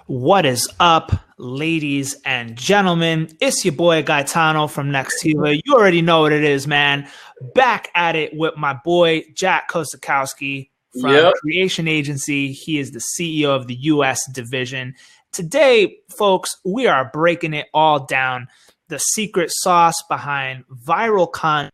What is up, ladies and gentlemen? It's your boy Gaetano from Nextiva. You already know what it is, man. Back at it with my boy Jack Kosakowski from Creation Agency. He is the CEO of the U.S. division. Today, folks, we are breaking it all down. The secret sauce behind viral content,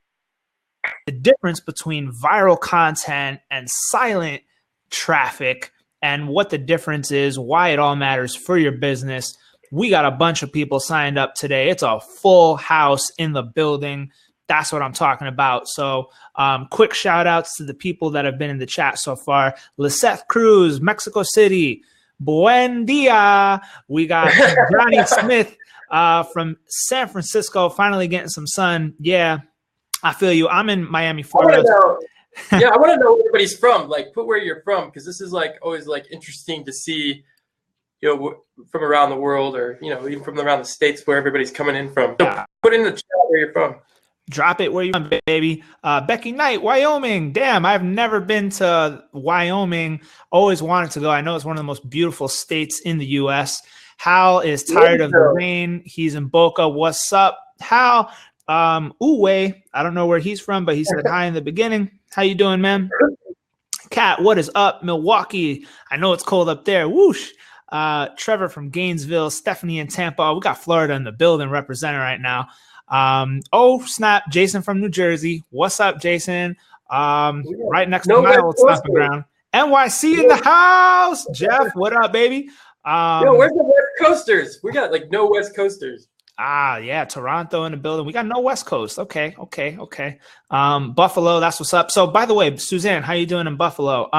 the difference between viral content and silent traffic, and what the difference is, why it all matters for your business. We got a bunch of people signed up today. It's a full house in the building. That's what I'm talking about. So quick shout outs to the people that have been in the chat so far. Lisette Cruz, Mexico City. Buen dia. We got Johnny Smith from San Francisco, finally getting some sun. Yeah, I feel you. I'm in Miami, Florida. Yeah, I want to know where everybody's from. Like, put where you're from, because this is like always like interesting to see, from around the world, or even from around the states where everybody's coming in from. So put in the chat where you're from. Drop it where you're from, baby. Becky Knight, Wyoming. Damn, I've never been to Wyoming. Always wanted to go. I know it's one of the most beautiful states in the U.S. Hal is tired of the rain. He's in Boca. What's up, Hal? Uwe, I don't know where he's from, but he said hi in the beginning. How you doing, man? Kat, what is up? Milwaukee. I know it's cold up there. Whoosh. Trevor from Gainesville. Stephanie in Tampa. We got Florida in the building representing right now. Oh, snap. Jason from New Jersey. What's up, Jason? Right next to my old stomping ground. NYC in the house. Jeff, what up, baby? Where's the West Coasters? We got like no West Coasters. Yeah, Toronto in the building. We got no West Coast. Okay. Buffalo, that's what's up. So, by the way, Suzanne, how you doing in Buffalo?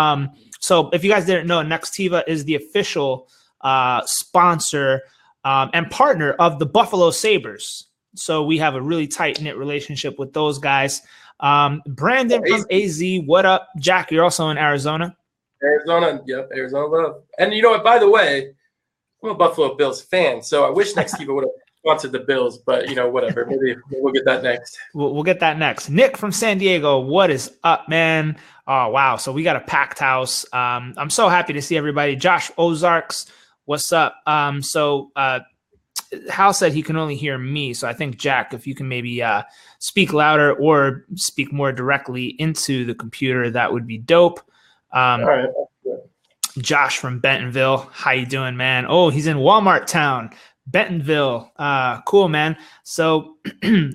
So if you guys didn't know, Nextiva is the official sponsor and partner of the Buffalo Sabres. So we have a really tight-knit relationship with those guys. Brandon from AZ, what up? Jack, you're also in Arizona. Arizona love. And you know what, by the way, I'm a Buffalo Bills fan, so I wish Nextiva would have sponsored the Bills, but whatever. Maybe we'll get that next. We'll get that next. Nick from San Diego, what is up, man? Oh, wow. So we got a packed house. I'm so happy to see everybody. Josh Ozarks, what's up? Hal said he can only hear me. So I think, Jack, if you can maybe speak louder or speak more directly into the computer, that would be dope. All right. Josh from Bentonville, how you doing, man? Oh, he's in Walmart Town. Bentonville, cool, man. So,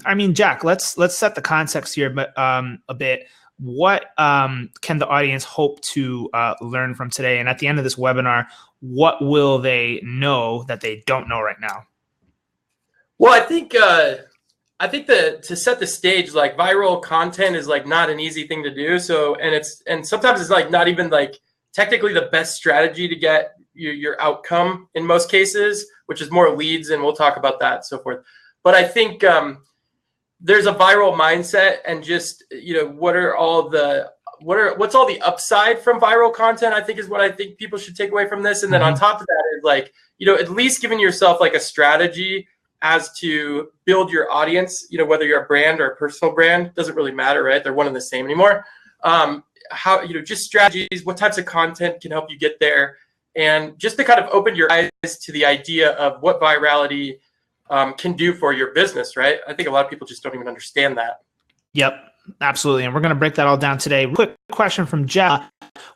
I mean, Jack, let's set the context here, but a bit. What can the audience hope to learn from today? And at the end of this webinar, what will they know that they don't know right now? Well, I think that to set the stage, like viral content is like not an easy thing to do. So, and sometimes it's like not even like technically the best strategy to get your outcome in most cases, which is more leads, and we'll talk about that and so forth. But I think there's a viral mindset, and just what's all the upside from viral content, I think, is what I think people should take away from this. And then on top of that is like at least giving yourself like a strategy as to build your audience. Whether you're a brand or a personal brand, doesn't really matter, right? They're one and the same anymore. How just strategies, what types of content can help you get there. And just to kind of open your eyes to the idea of what virality can do for your business, right? I think a lot of people just don't even understand that. Yep, absolutely. And we're going to break that all down today. Quick question from Jeff.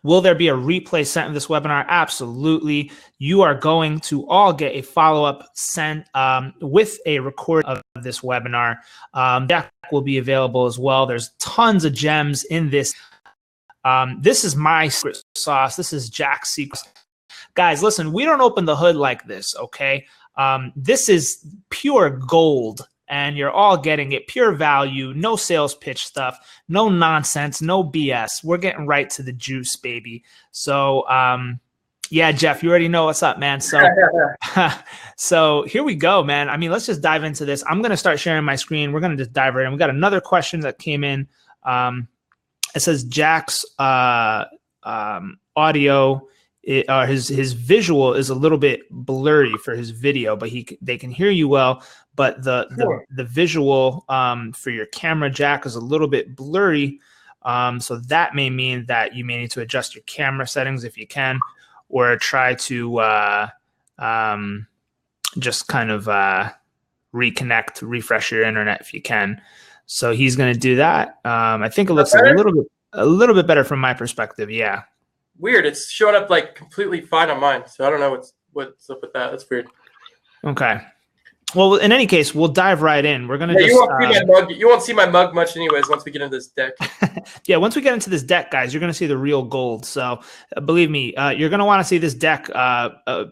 Will there be a replay sent in this webinar? Absolutely. You are going to all get a follow-up sent with a record of this webinar. That will be available as well. There's tons of gems in this. This is my secret sauce. This is Jack's secret. Guys, listen, we don't open the hood like this, okay? This is pure gold, and you're all getting it. Pure value, no sales pitch stuff, no nonsense, no BS. We're getting right to the juice, baby. So, yeah, Jeff, you already know what's up, man. So, so here we go, man. I mean, let's just dive into this. I'm going to start sharing my screen. We're going to just dive right in. We got another question that came in. It says Jack's audio, his visual is a little bit blurry for his video, but they can hear you well. But the visual for your camera, Jack, is a little bit blurry. So that may mean that you may need to adjust your camera settings if you can, or try to just kind of reconnect, refresh your internet if you can. So he's going to do that. I think it looks a little bit better from my perspective. Yeah. Weird. It's showing up like completely fine on mine. So I don't know what's up with that. That's weird. Okay. Well, in any case, we'll dive right in. We're gonna you won't see my mug much, anyways. Once we get into this deck. Yeah, once we get into this deck, guys, you're gonna see the real gold. So believe me, you're gonna want to see this deck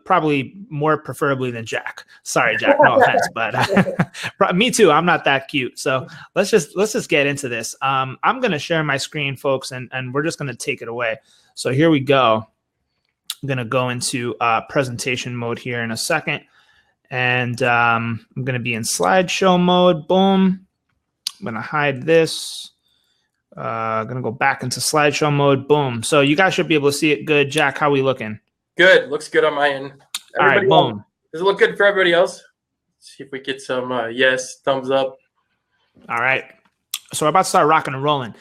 probably more preferably than Jack. Sorry, Jack, no offense, but me too. I'm not that cute. So let's just get into this. I'm gonna share my screen, folks, and we're just gonna take it away. So here we go. I'm gonna go into presentation mode here in a second. And I'm going to be in slideshow mode. Boom. I'm going to hide this. I'm going to go back into slideshow mode. Boom. So you guys should be able to see it good. Jack, how are we looking? Good. Looks good on my end. All right, boom. Does it look good for everybody else? Let's see if we get some yes, thumbs up. All right. So we're about to start rocking and rolling.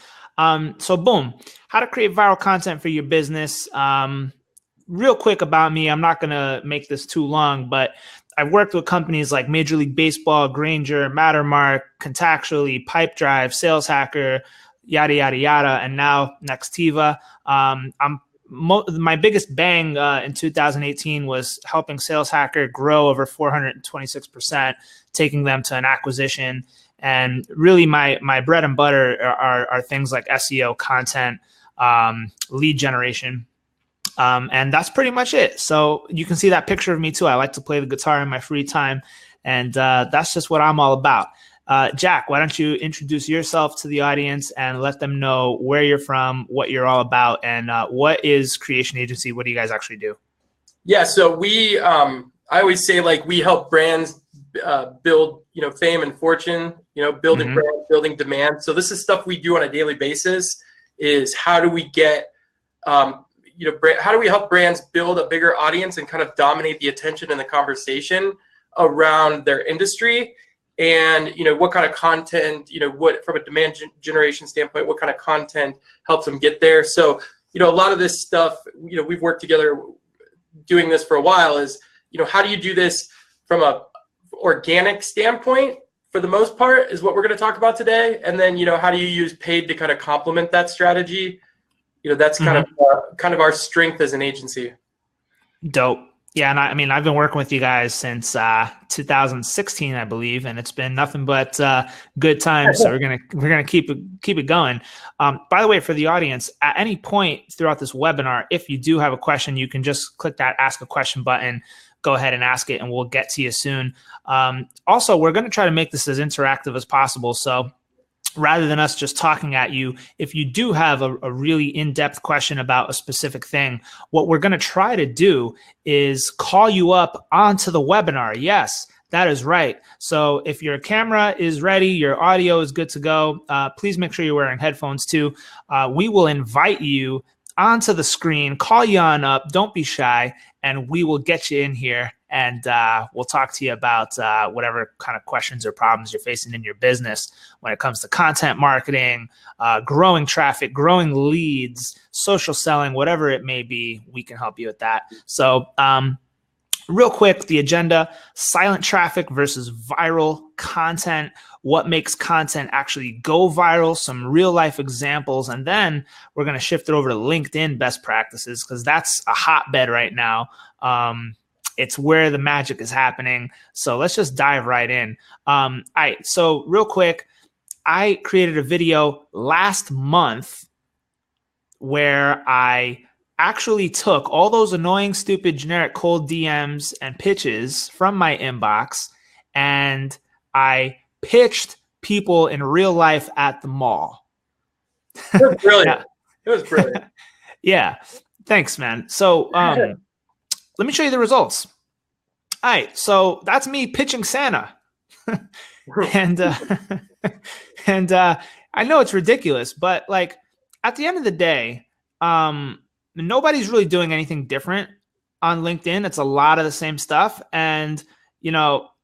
So boom. How to create viral content for your business. Real quick about me. I'm not going to make this too long, but I've worked with companies like Major League Baseball, Granger, Mattermark, Contactually, Pipedrive, Sales Hacker, yada, yada, yada, and now Nextiva. My biggest bang in 2018 was helping Sales Hacker grow over 426%, taking them to an acquisition. And really my bread and butter are things like SEO, content, lead generation. And that's pretty much it. So you can see that picture of me too. I like to play the guitar in my free time, and that's just what I'm all about. Jack, why don't you introduce yourself to the audience and let them know where you're from, what you're all about, and what is Creation Agency? What do you guys actually do? Yeah, so we, I always say like we help brands build, fame and fortune, building brands, building demand. So this is stuff we do on a daily basis. Is how do we get how do we help brands build a bigger audience and kind of dominate the attention and the conversation around their industry? And, what kind of content, what from a demand generation standpoint, what kind of content helps them get there? So, a lot of this stuff, we've worked together doing this for a while is, how do you do this from a organic standpoint for the most part is what we're going to talk about today. And then, how do you use paid to kind of complement that strategy? That's kind of our strength as an agency. Dope. Yeah, and I've been working with you guys since 2016, I believe, and it's been nothing but good times. So we're gonna keep it going. By the way, for the audience, at any point throughout this webinar, if you do have a question, you can just click that Ask a Question button. Go ahead and ask it, and we'll get to you soon. Also, we're going to try to make this as interactive as possible. So rather than us just talking at you, if you do have a really in-depth question about a specific thing, what we're going to try to do is call you up onto the webinar. Yes, that is right. So if your camera is ready, your audio is good to go, please make sure you're wearing headphones too. We will invite you onto the screen, call you on up, don't be shy, and we will get you in here and we'll talk to you about whatever kind of questions or problems you're facing in your business when it comes to content marketing, growing traffic, growing leads, social selling, whatever it may be, we can help you with that. So real quick, the agenda: silent traffic versus viral content. What makes content actually go viral? Some real life examples. And then we're going to shift it over to LinkedIn best practices because that's a hotbed right now. It's where the magic is happening. So let's just dive right in. All right. So real quick, I created a video last month where I actually took all those annoying, stupid, generic cold DMs and pitches from my inbox, and I pitched people in real life at the mall. It was brilliant. It was brilliant. Yeah. Thanks, man. So let me show you the results. All right. So that's me pitching Santa. and I know it's ridiculous, but like at the end of the day, nobody's really doing anything different on LinkedIn. It's a lot of the same stuff. And,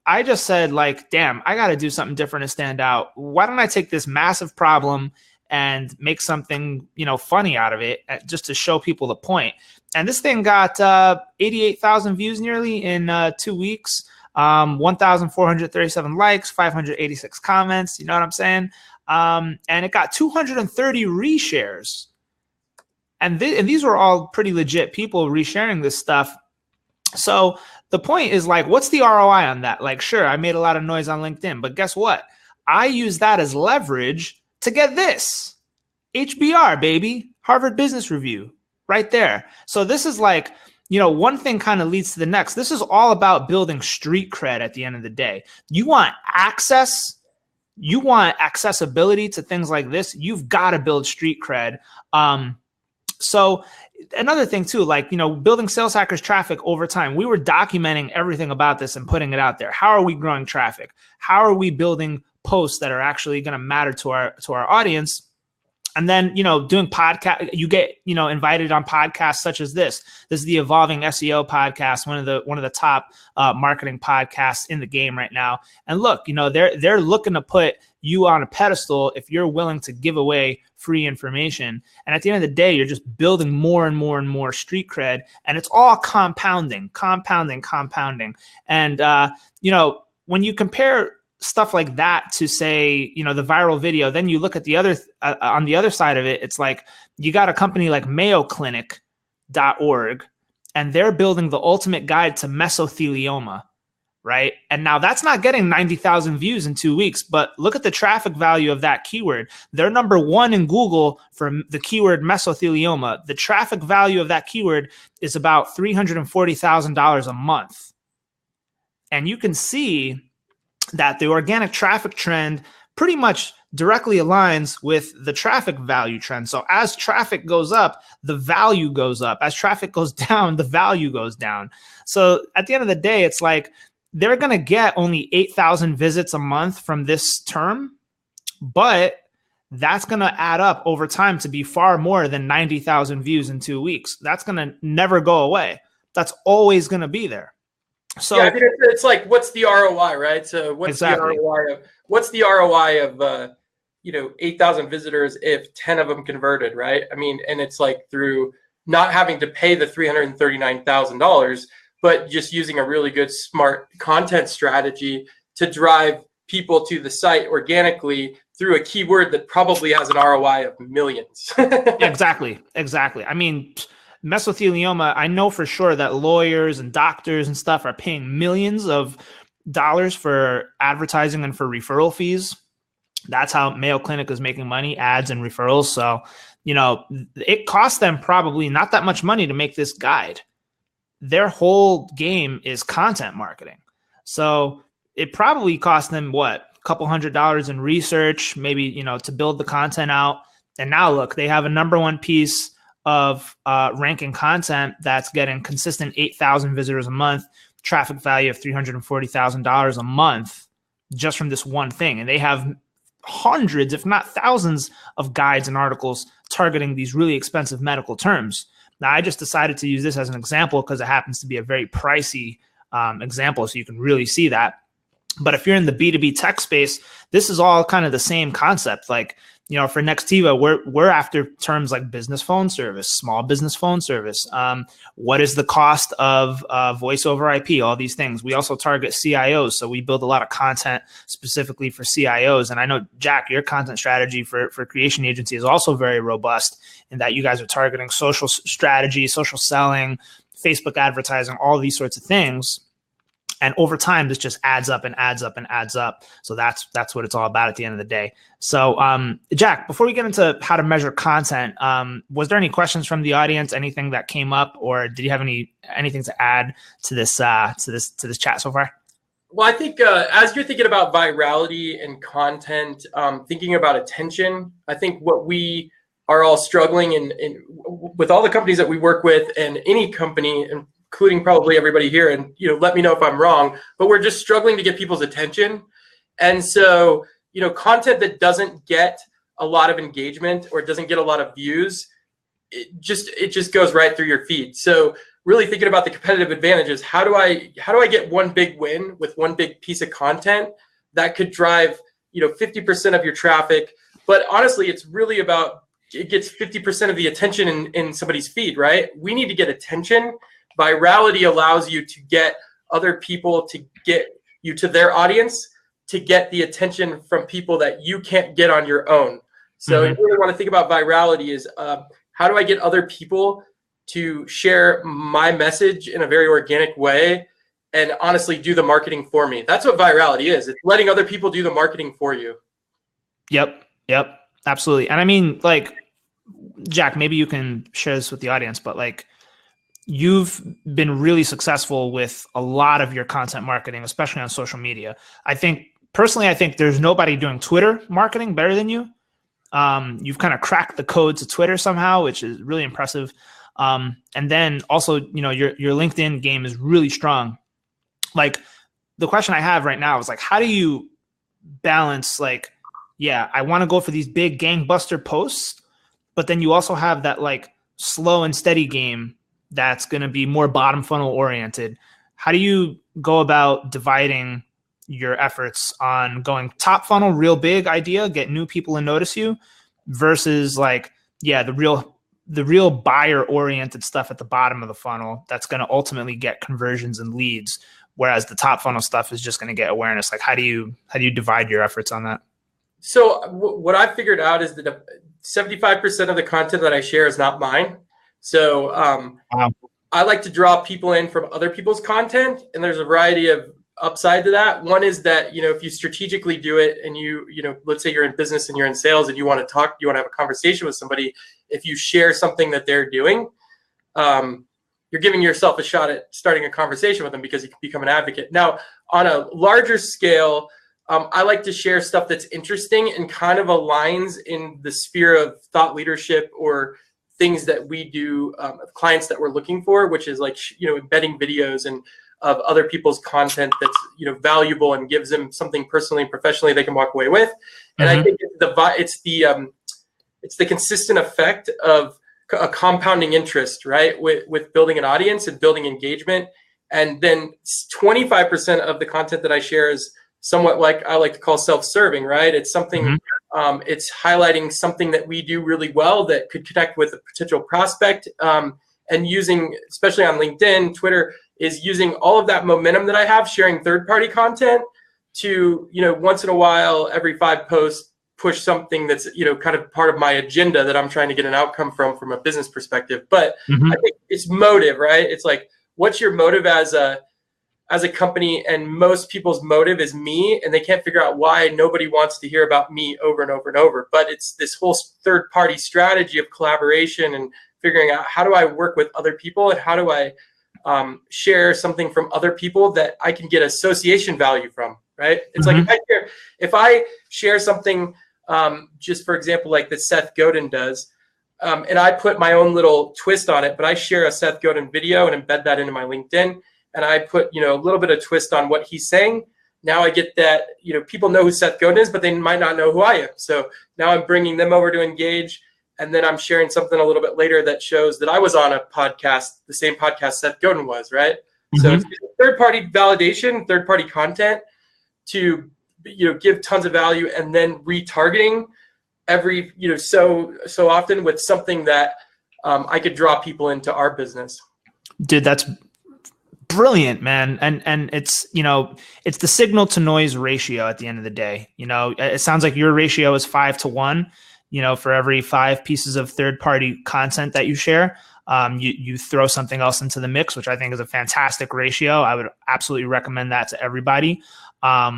I just said like, damn, I got to do something different to stand out. Why don't I take this massive problem and make something, funny out of it, just to show people the point. And this thing got 88,000 views nearly in 2 weeks, 1,437 likes, 586 comments. You know what I'm saying? And it got 230 reshares. And these were all pretty legit people resharing this stuff. So the point is, like, what's the ROI on that? Like, sure, I made a lot of noise on LinkedIn, but guess what? I use that as leverage to get this HBR, baby, Harvard Business Review, right there. So this is like, one thing kind of leads to the next. This is all about building street cred at the end of the day. You want access, you want accessibility to things like this. You've got to build street cred. So another thing too, like, building Sales Hackers traffic over time. We were documenting everything about this and putting it out there. How are we growing traffic? How are we building posts that are actually going to matter to our audience? And then, doing podcast, you get, invited on podcasts such as this. This is the Evolving SEO podcast, one of the top marketing podcasts in the game right now. And look, they're looking to put you on a pedestal if you're willing to give away free information. And at the end of the day, you're just building more and more and more street cred, and it's all compounding. And when you compare stuff like that to, say, the viral video, then you look at the other on the other side of it. It's like you got a company like MayoClinic.org, and they're building the ultimate guide to mesothelioma, right? And now that's not getting 90,000 views in 2 weeks, but look at the traffic value of that keyword. They're number one in Google for the keyword mesothelioma. The traffic value of that keyword is about $340,000 a month. And you can see that the organic traffic trend pretty much directly aligns with the traffic value trend. So as traffic goes up, the value goes up. As traffic goes down, the value goes down. So at the end of the day, it's like they're going to get only 8,000 visits a month from this term, but that's going to add up over time to be far more than 90,000 views in 2 weeks. That's going to never go away. That's always going to be there. So yeah, I mean, it's like, what's the ROI, right? So what's the ROI of 8,000 visitors if 10 of them converted, right? I mean, and it's like through not having to pay the $339,000, but just using a really good, smart content strategy to drive people to the site organically through a keyword that probably has an ROI of millions. Exactly. I mean, mesothelioma, I know for sure that lawyers and doctors and stuff are paying millions of dollars for advertising and for referral fees. That's how Mayo Clinic is making money, ads and referrals. So, it costs them probably not that much money to make this guide. Their whole game is content marketing. So it probably cost them a couple $100 in research, maybe, to build the content out. And now look, they have a number one piece of ranking content that's getting consistent 8,000 visitors a month, traffic value of $340,000 a month just from this one thing. And they have hundreds, if not thousands, of guides and articles targeting these really expensive medical terms. Now, I just decided to use this as an example because it happens to be a very pricey example, so you can really see that. But if you're in the B2B tech space, this is all kind of the same concept. Like, for Nextiva, we're after terms like business phone service, small business phone service. What is the cost of voice over IP? All these things. We also target CIOs, so we build a lot of content specifically for CIOs. And I know, Jack, your content strategy for Creation Agency is also very robust in that you guys are targeting social strategy, social selling, Facebook advertising, all these sorts of things. And over time, this just adds up and adds up and adds up. So that's what it's all about at the end of the day. So, Jack, before we get into how to measure content, was there any questions from the audience? Anything that came up, or did you have anything to add to this chat so far? Well, I think as you're thinking about virality and content, thinking about attention, I think what we are all struggling in with all the companies that we work with, and any company, including probably everybody here, and let me know if I'm wrong, but we're just struggling to get people's attention. And so, content that doesn't get a lot of engagement or doesn't get a lot of views, it just goes right through your feed. So really thinking about the competitive advantages, how do I get one big win with one big piece of content that could drive 50% of your traffic, But honestly, it's really about, it gets 50% of the attention in somebody's feed, right? We need to get attention. Virality allows you to get other people, to get you to their audience, to get the attention from people that you can't get on your own. So if you really want to think about virality is how do I get other people to share my message in a very organic way and honestly do the marketing for me? That's what virality is. It's letting other people do the marketing for you. Yep. Absolutely. And I mean, like, Jack, maybe you can share this with the audience, but like, you've been really successful with a lot of your content marketing, especially on social media. I think there's nobody doing Twitter marketing better than you. You've kind of cracked the code to Twitter somehow, which is really impressive. And then also, your LinkedIn game is really strong. Like, the question I have right now is like, how do you balance, like, yeah, I want to go for these big gangbuster posts, but then you also have that like slow and steady game that's going to be more bottom funnel oriented. How do you go about dividing your efforts on going top funnel, real big idea, get new people to notice you, versus like, yeah, the real buyer oriented stuff at the bottom of the funnel that's going to ultimately get conversions and leads, whereas the top funnel stuff is just going to get awareness? Like, how do you divide your efforts on that? So what I figured out is that 75% of the content that I share is not mine. So wow. I like to draw people in from other people's content, and there's a variety of upside to that. One is that, if you strategically do it and let's say you're in business and you're in sales and you want to have a conversation with somebody, if you share something that they're doing, you're giving yourself a shot at starting a conversation with them because you can become an advocate. Now, on a larger scale, I like to share stuff that's interesting and kind of aligns in the sphere of thought leadership or things that we do, clients that we're looking for, which is like, embedding videos and of other people's content that's, valuable and gives them something personally and professionally they can walk away with. And I think it's the consistent effect of a compounding interest, right? With building an audience and building engagement. And then 25% of the content that I share is somewhat like I like to call self-serving, right? It's something, it's highlighting something that we do really well that could connect with a potential prospect, and using, especially on LinkedIn, Twitter, is using all of that momentum that I have, sharing third-party content to, once in a while, every 5 posts, push something that's, kind of part of my agenda that I'm trying to get an outcome from a business perspective. But I think it's motive, right? It's like, what's your motive as a company? And most people's motive is me, and they can't figure out why nobody wants to hear about me over and over and over. But it's this whole third-party strategy of collaboration and figuring out, how do I work with other people, and how do I share something from other people that I can get association value from, right? It's like if I share something, just for example, like that Seth Godin does, and I put my own little twist on it, but I share a Seth Godin video and embed that into my LinkedIn, and I put, a little bit of twist on what he's saying. Now I get that, people know who Seth Godin is, but they might not know who I am. So now I'm bringing them over to engage. And then I'm sharing something a little bit later that shows that I was on a podcast, the same podcast Seth Godin was, right? So it's third-party validation, third-party content to, give tons of value, and then retargeting every, so often with something that I could draw people into our business. Dude, that's brilliant, man. And it's, it's the signal to noise ratio at the end of the day. It sounds like your ratio is 5-to-1. For every 5 pieces of third-party content that you share, you throw something else into the mix, which I think is a fantastic ratio. I would absolutely recommend that to everybody. All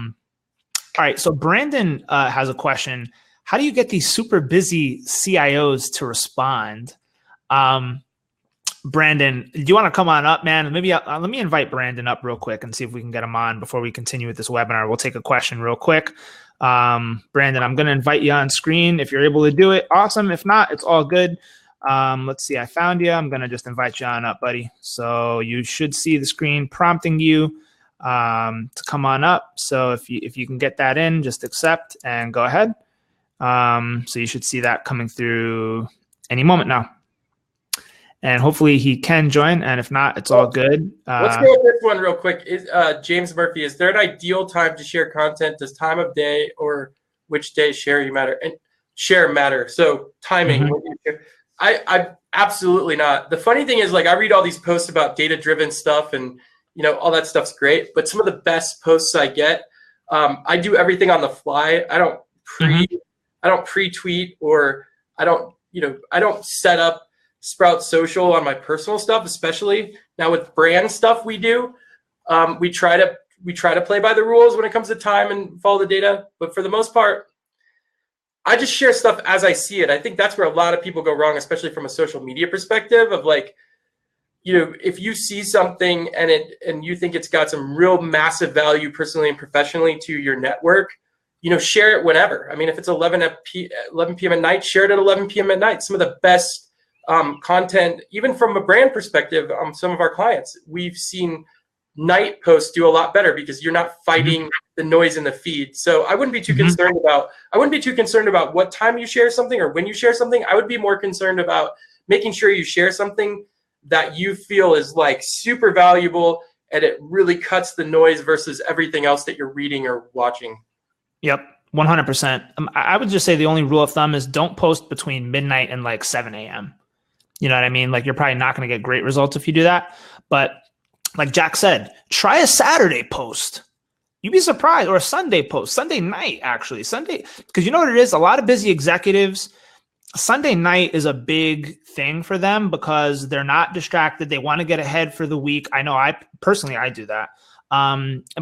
right, so Brandon has a question. How do you get these super busy CIOs to respond? Brandon, do you want to come on up, man? Maybe let me invite Brandon up real quick and see if we can get him on before we continue with this webinar. We'll take a question real quick. Brandon, I'm going to invite you on screen. If you're able to do it, awesome. If not, it's all good. Let's see. I found you. I'm going to just invite you on up, buddy. So you should see the screen prompting you to come on up. So if you can get that in, just accept and go ahead. So you should see that coming through any moment now. And hopefully he can join. And if not, it's all good. Let's go with this one real quick. James Murphy, is there an ideal time to share content? Does time of day or which day share you matter? And share matter. So timing. What you share. I absolutely not. The funny thing is, like, I read all these posts about data-driven stuff, and all that stuff's great. But some of the best posts I get, I do everything on the fly. I don't pre-tweet, or I don't set up Sprout Social on my personal stuff, especially now with brand stuff we do. We try to play by the rules when it comes to time and follow the data. But for the most part, I just share stuff as I see it. I think that's where a lot of people go wrong, especially from a social media perspective of like, if you see something and you think it's got some real massive value personally and professionally to your network, share it whenever. I mean, if it's 11 p.m. at night, share it at 11 p.m. at night. Some of the best content, even from a brand perspective, some of our clients, we've seen night posts do a lot better because you're not fighting the noise in the feed. So I wouldn't be too concerned about what time you share something or when you share something. I would be more concerned about making sure you share something that you feel is like super valuable and it really cuts the noise versus everything else that you're reading or watching. Yep. 100%. I would just say the only rule of thumb is don't post between midnight and like 7 a.m. You know what I mean? Like, you're probably not going to get great results if you do that. But like Jack said, try a Saturday post. You'd be surprised. Or a Sunday post, Sunday night, actually. Sunday, because you know what it is? A lot of busy executives, Sunday night is a big thing for them because they're not distracted. They want to get ahead for the week. I know I do that.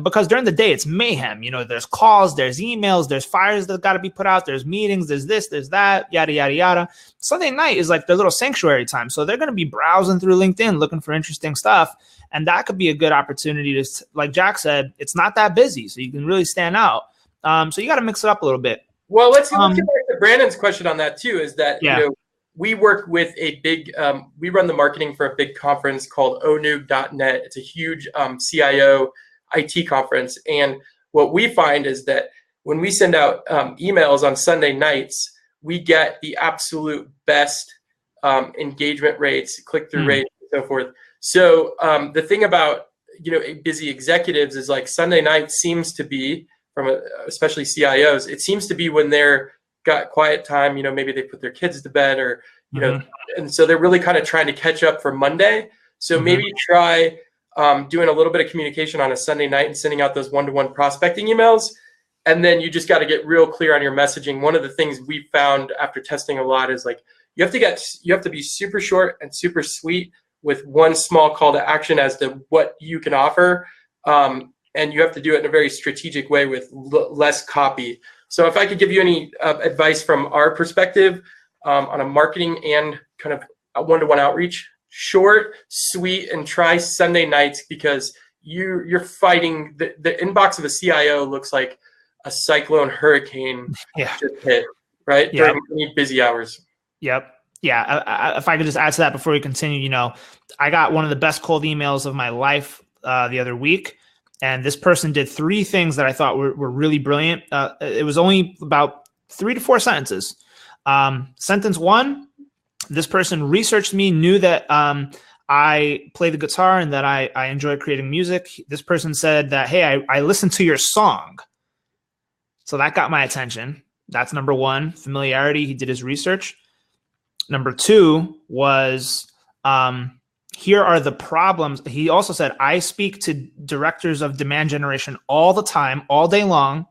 Because during the day, it's mayhem. There's calls, there's emails, there's fires that got to be put out, there's meetings, there's this, there's that, yada, yada, yada. Sunday night is like their little sanctuary time. So they're going to be browsing through LinkedIn, looking for interesting stuff. And that could be a good opportunity to, like Jack said, it's not that busy. So you can really stand out. So you got to mix it up a little bit. Well, let's get back to Brandon's question on that too, is that, we work with a big, we run the marketing for a big conference called onug.net. It's a huge CIO IT conference. And what we find is that when we send out emails on Sunday nights, we get the absolute best engagement rates, click-through rates, and so forth. So the thing about, busy executives is like Sunday night seems to be, especially CIOs, it seems to be when they're got quiet time, maybe they put their kids to bed or, and so they're really kind of trying to catch up for Monday. So maybe try doing a little bit of communication on a Sunday night and sending out those one-to-one prospecting emails. And then you just got to get real clear on your messaging. One of the things we found after testing a lot is like, you have to be super short and super sweet with one small call to action as to what you can offer. And you have to do it in a very strategic way with less copy. So if I could give you any advice from our perspective on a marketing and kind of a one-to-one outreach, short, sweet, and try Sunday nights because you're fighting. The inbox of a CIO looks like a cyclone hurricane just hit, right? During busy hours. Yep. Yeah. If I could just add to that before we continue, I got one of the best cold emails of my life the other week. And this person did 3 things that I thought were really brilliant. It was only about 3 to 4 sentences. Sentence 1, this person researched me, knew that I play the guitar and that I enjoy creating music. This person said that, hey, I listened to your song. So that got my attention. That's number 1, familiarity. He did his research. Number 2 was... here are the problems. He also said, I speak to directors of demand generation all the time, all day long.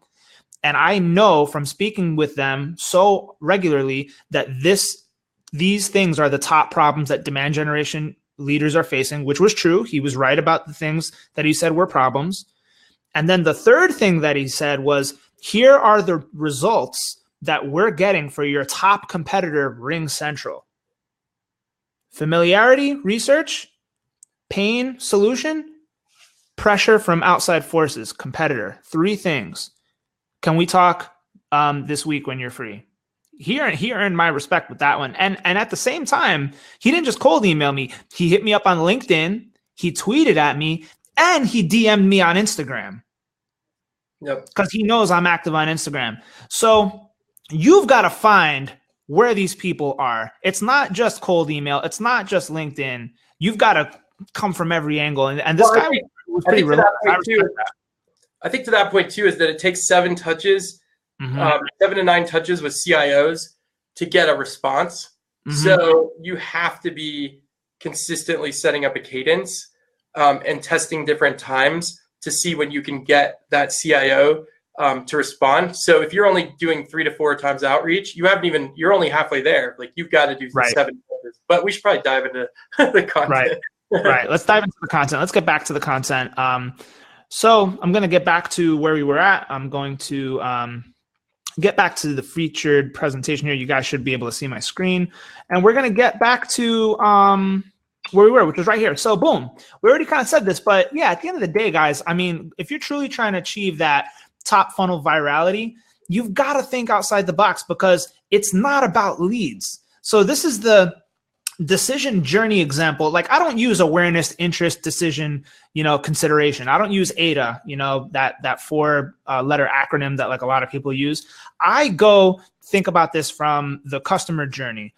And I know from speaking with them so regularly that these things are the top problems that demand generation leaders are facing, which was true. He was right about the things that he said were problems. And then the third thing that he said was, here are the results that we're getting for your top competitor, Ring Central. Familiarity, research, pain, solution, pressure from outside forces, competitor. 3 things. Can we talk this week when you're free? He earned my respect with that one. And at the same time, he didn't just cold email me. He hit me up on LinkedIn. He tweeted at me and he DM'd me on Instagram. Yep. Because he knows I'm active on Instagram. So you've got to find where these people are. It's not just cold email. It's not just LinkedIn. You've got to come from every angle. And this guy was pretty real. I think to that point too is that it takes 7 touches 7 to 9 touches with CIOs to get a response. So you have to be consistently setting up a cadence and testing different times to see when you can get that CIO to respond. So if you're only doing 3 to 4 times outreach, you're only halfway there. Like you've got to do 7 touches. But we should probably dive into the content. Right. Let's dive into the content. Let's get back to the content. So I'm going to get back to where we were at. I'm going to get back to the featured presentation here. You guys should be able to see my screen. And we're going to get back to where we were, which was right here. So boom, we already kind of said this, but yeah, at the end of the day, guys, I mean, if you're truly trying to achieve that top funnel virality, you've got to think outside the box because it's not about leads. So this is the decision journey example. Like I don't use awareness, interest, decision, consideration. I don't use AIDA, that 4-letter acronym that like a lot of people use. I go think about this from the customer journey: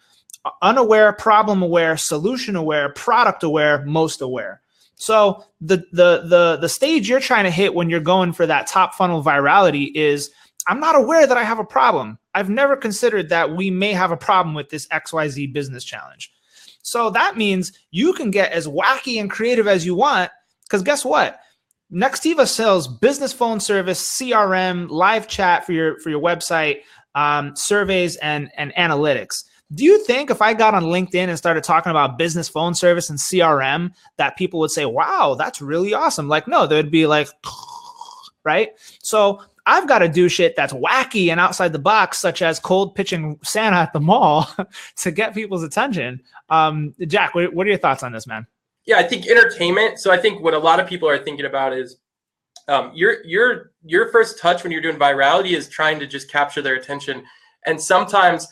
unaware, problem aware, solution aware, product aware, most aware. So the stage you're trying to hit when you're going for that top funnel virality is, I'm not aware that I have a problem. I've never considered that we may have a problem with this XYZ business challenge. So that means you can get as wacky and creative as you want, because guess what? Nextiva sells business phone service, CRM, live chat for your website, surveys, and analytics. Do you think if I got on LinkedIn and started talking about business phone service and CRM, that people would say, wow, that's really awesome? Like, no, they'd be like, right? So I've got to do shit that's wacky and outside the box, such as cold pitching Santa at the mall to get people's attention. Jack, what are your thoughts on this, man? Yeah, I think entertainment. So I think what a lot of people are thinking about is your first touch when you're doing virality is trying to just capture their attention. And sometimes,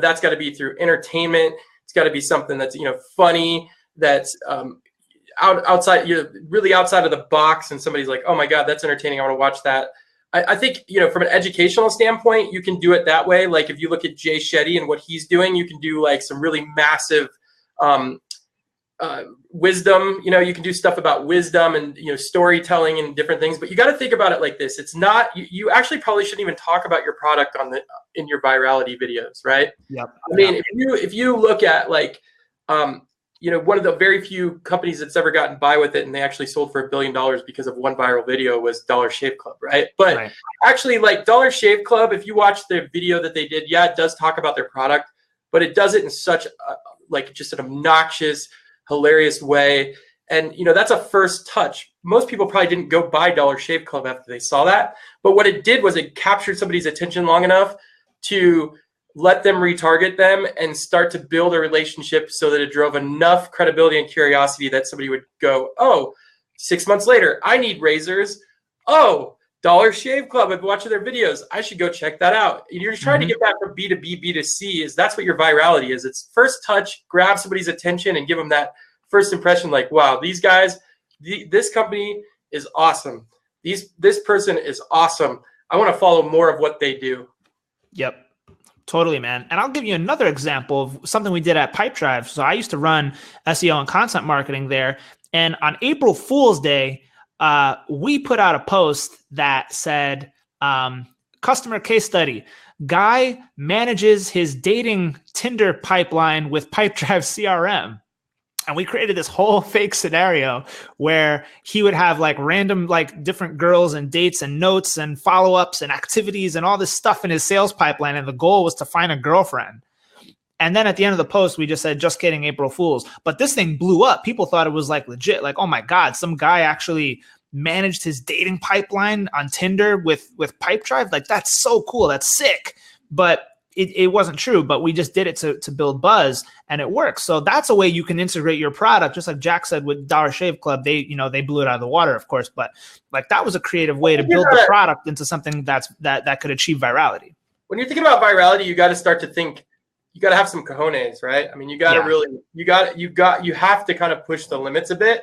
that's got to be through entertainment. It's got to be something that's, funny, that's outside, really outside of the box. And somebody's like, oh my God, that's entertaining. I want to watch that. I think, from an educational standpoint, you can do it that way. Like if you look at Jay Shetty and what he's doing, you can do like some really massive wisdom. You can do stuff about wisdom and, storytelling and different things. But you got to think about it like this. It's not, you actually probably shouldn't even talk about your product in your virality videos, right? Yep. I mean, if you look at like, one of the very few companies that's ever gotten by with it, and they actually sold for $1 billion because of one viral video, was Dollar Shave Club, right? But actually, like Dollar Shave Club, if you watch the video that they did, yeah, it does talk about their product, but it does it in such just an obnoxious, hilarious way. And that's a first touch. Most people probably didn't go buy Dollar Shave Club after they saw that, but what it did was it captured somebody's attention long enough to let them retarget them and start to build a relationship so that it drove enough credibility and curiosity that somebody would go, oh, 6 months later, I need razors. Oh, Dollar Shave Club, I've been watching their videos. I should go check that out. You're trying to get back from B2B, B2C. That's what your virality is. It's first touch, grab somebody's attention and give them that first impression like, wow, these guys, this company is awesome. This person is awesome. I want to follow more of what they do. Yep. Totally, man. And I'll give you another example of something we did at Pipedrive. So I used to run SEO and content marketing there. And on April Fool's Day, we put out a post that said, customer case study, guy manages his dating Tinder pipeline with Pipedrive CRM. And we created this whole fake scenario where he would have like random, like different girls and dates and notes and follow-ups and activities and all this stuff in his sales pipeline. And the goal was to find a girlfriend. And then at the end of the post, we just said, just kidding, April Fools. But this thing blew up. People thought it was like legit. Like, oh my God, some guy actually managed his dating pipeline on Tinder with Pipedrive. Like, that's so cool. That's sick. But it wasn't true, but we just did it to build buzz, and it works. So that's a way you can integrate your product, just like Jack said with Dollar Shave Club. They blew it out of the water, of course, but like that was a creative way to build the product into something that could achieve virality. When you're thinking about virality, you got to start to think. You got to have some cojones, right? I mean, you got to really, you have to kind of push the limits a bit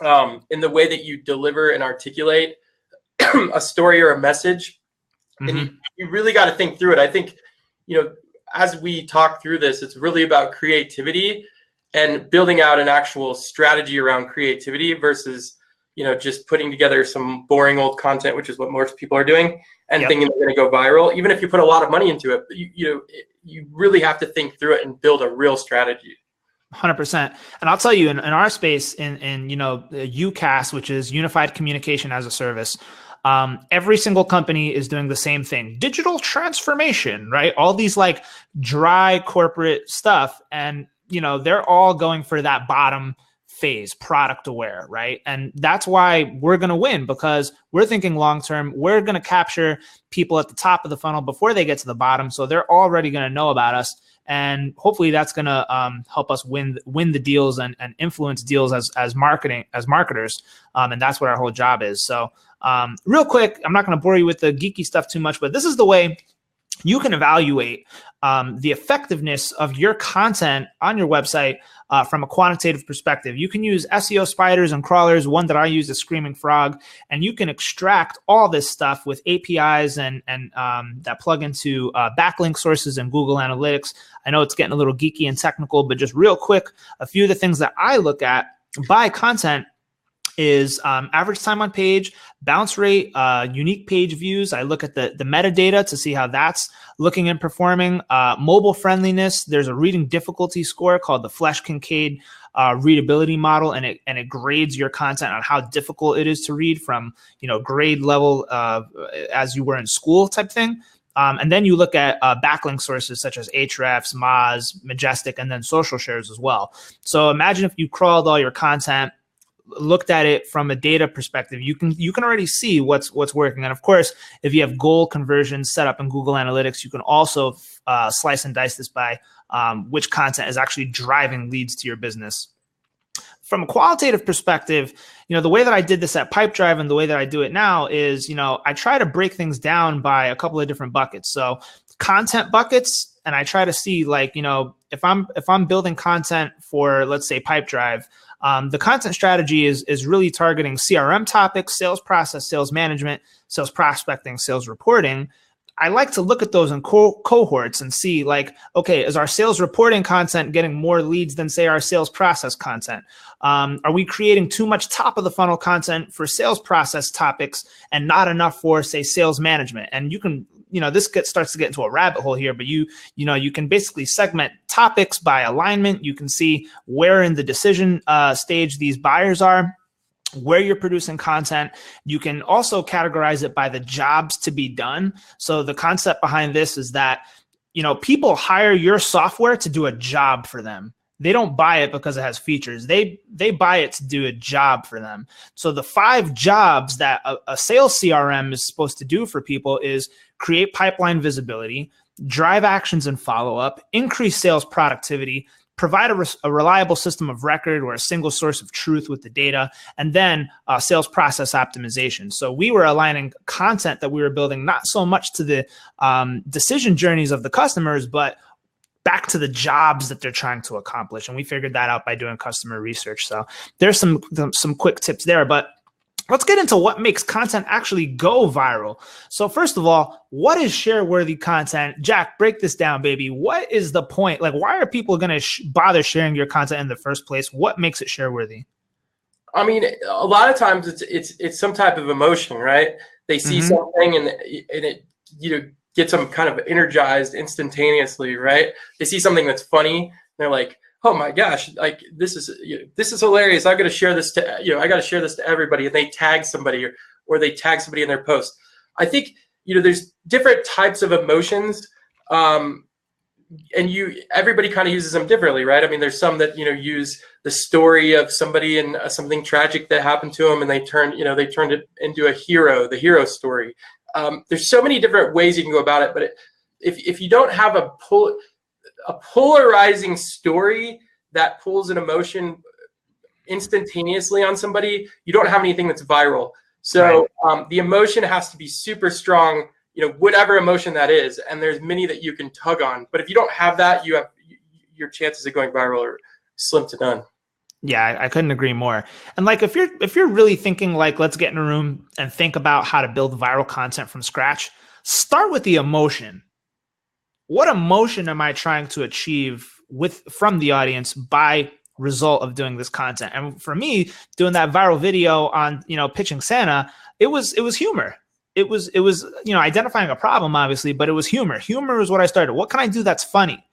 in the way that you deliver and articulate a story or a message, and you really got to think through it. I think. As we talk through this, it's really about creativity and building out an actual strategy around creativity versus, just putting together some boring old content, which is what most people are doing, and Yep. thinking they're going to go viral, even if you put a lot of money into it. You really have to think through it and build a real strategy. 100%. And I'll tell you, in our space, in UCaaS, which is Unified Communication as a Service, every single company is doing the same thing: digital transformation, right? All these like dry corporate stuff, and they're all going for that bottom phase, product aware, right? And that's why we're going to win, because we're thinking long term. We're going to capture people at the top of the funnel before they get to the bottom, so they're already going to know about us. And hopefully that's going to help us win the deals and influence deals as marketers. And that's what our whole job is. So real quick, I'm not going to bore you with the geeky stuff too much, but this is the way you can evaluate the effectiveness of your content on your website from a quantitative perspective. You can use SEO spiders and crawlers. One that I use is Screaming Frog, and you can extract all this stuff with APIs and that plug into backlink sources and Google Analytics. I know it's getting a little geeky and technical, but just real quick, a few of the things that I look at by content is average time on page, bounce rate, unique page views. I look at the metadata to see how that's looking and performing. Mobile friendliness. There's a reading difficulty score called the Flesch-Kincaid readability model, and it grades your content on how difficult it is to read from grade level as you were in school type thing. And then you look at backlink sources such as Ahrefs, Moz, Majestic, and then social shares as well. So imagine if you crawled all your content, looked at it from a data perspective, you can already see what's working. And of course, if you have goal conversions set up in Google Analytics, you can also slice and dice this by which content is actually driving leads to your business. From a qualitative perspective, the way that I did this at Pipedrive and the way that I do it now is, I try to break things down by a couple of different buckets. So content buckets, and I try to see if I'm building content for, let's say, Pipedrive, the content strategy is really targeting CRM topics, sales process, sales management, sales prospecting, sales reporting. I like to look at those in cohorts and see okay, is our sales reporting content getting more leads than, say, our sales process content? Are we creating too much top of the funnel content for sales process topics and not enough for, say, sales management? And you can, this starts to get into a rabbit hole here, but you can basically segment topics by alignment. You can see where in the decision stage these buyers are, where you're producing content. You can also categorize it by the jobs to be done. So the concept behind this is that, people hire your software to do a job for them. They don't buy it because it has features. They buy it to do a job for them. So the 5 jobs that a sales CRM is supposed to do for people is create pipeline visibility, drive actions and follow-up, increase sales productivity, provide a reliable system of record or a single source of truth with the data, and then sales process optimization. So we were aligning content that we were building not so much to the decision journeys of the customers, but back to the jobs that they're trying to accomplish. And we figured that out by doing customer research. So there's some quick tips there, but let's get into what makes content actually go viral. So first of all, what is share-worthy content? Jack, break this down, baby. What is the point? Why are people going to bother sharing your content in the first place? What makes it share-worthy? I mean, a lot of times it's some type of emotion, right? They see something and it gets them kind of energized instantaneously, right? They see something that's funny, they're like, oh my gosh, this is hilarious. I got to share this to everybody, and they tag somebody or they tag somebody in their post. I think there's different types of emotions, and everybody kind of uses them differently, right? I mean, there's some that use the story of somebody and something tragic that happened to them, and they turned it into the hero story. There's so many different ways you can go about it, but if you don't have a polarizing story that pulls an emotion instantaneously on somebody, you don't have anything that's viral. So the emotion has to be super strong, whatever emotion that is, and there's many that you can tug on. But if you don't have that, your chances of going viral are slim to none. Yeah, I couldn't agree more. And if you're really thinking let's get in a room and think about how to build viral content from scratch, start with the emotion. What emotion am I trying to achieve from the audience by result of doing this content. And for me, doing that viral video on, pitching Santa, it was humor. It was, identifying a problem, obviously, but it was humor. Humor is what I started. What can I do that's funny?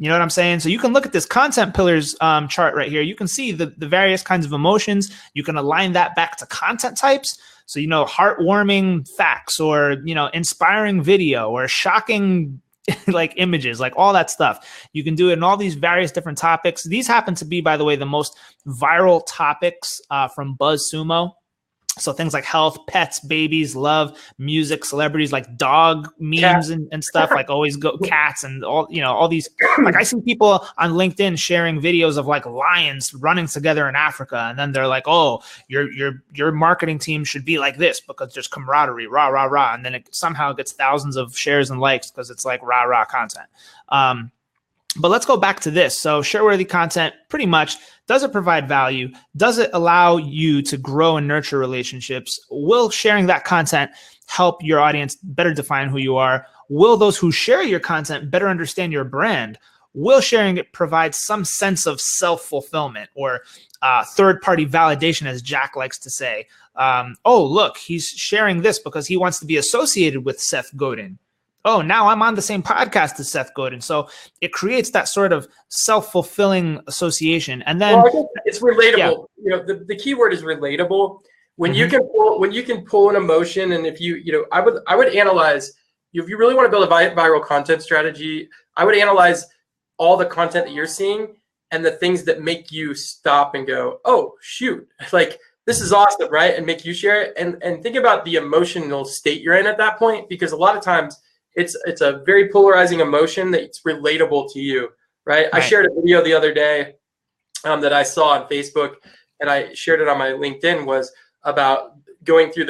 You know what I'm saying? So you can look at this content pillars chart right here. You can see the various kinds of emotions. You can align that back to content types. So, heartwarming facts, or, inspiring video, or shocking like images, like all that stuff. You can do it in all these various different topics. These happen to be, by the way, the most viral topics from BuzzSumo. So things like health, pets, babies, love, music, celebrities, like dog memes and stuff, like always go cats and all these. Like I see people on LinkedIn sharing videos of like lions running together in Africa, and then they're like, "Oh, your marketing team should be like this because there's camaraderie, rah rah rah," and then it somehow gets thousands of shares and likes because it's like rah rah content. But let's go back to this. So Shareworthy content, pretty much, does it provide value? Does it allow you to grow and nurture relationships? Will sharing that content help your audience better define who you are? Will those who share your content better understand your brand? Will sharing it provide some sense of self-fulfillment or third-party validation, as Jack likes to say? Oh, look, he's sharing this because he wants to be associated with Seth Godin. Oh, now I'm on the same podcast as Seth Godin. So it creates that sort of self-fulfilling association. And then it's relatable. Yeah. The key word is relatable. When you can pull an emotion, and if I would analyze, if you really want to build a viral content strategy, I would analyze all the content that you're seeing and the things that make you stop and go, oh, shoot, like this is awesome, right? And make you share it. And think about the emotional state you're in at that point, because a lot of times it's a very polarizing emotion that's relatable to you, right? I shared a video the other day that I saw on Facebook, and I shared it on my LinkedIn, was about going through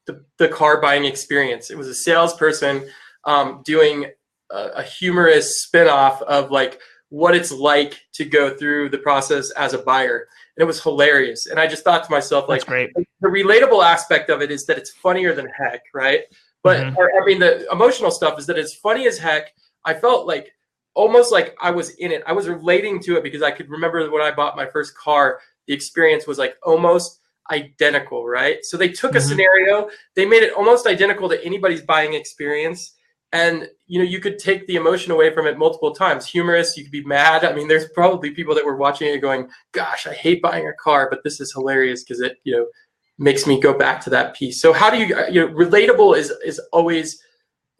the car buying experience. It was a salesperson doing a humorous spinoff of like what it's like to go through the process as a buyer. And it was hilarious. And I just thought to myself, like, the relatable aspect of it is that it's funnier than heck, right? But the emotional stuff is that it's funny as heck. I felt like almost like I was in it. I was relating to it because I could remember when I bought my first car, the experience was like almost identical, right? So they took a scenario, they made it almost identical to anybody's buying experience. And, you could take the emotion away from it multiple times. Humorous, you could be mad. I mean, there's probably people that were watching it going, gosh, I hate buying a car, but this is hilarious because it, makes me go back to that piece. So how do you relatable is always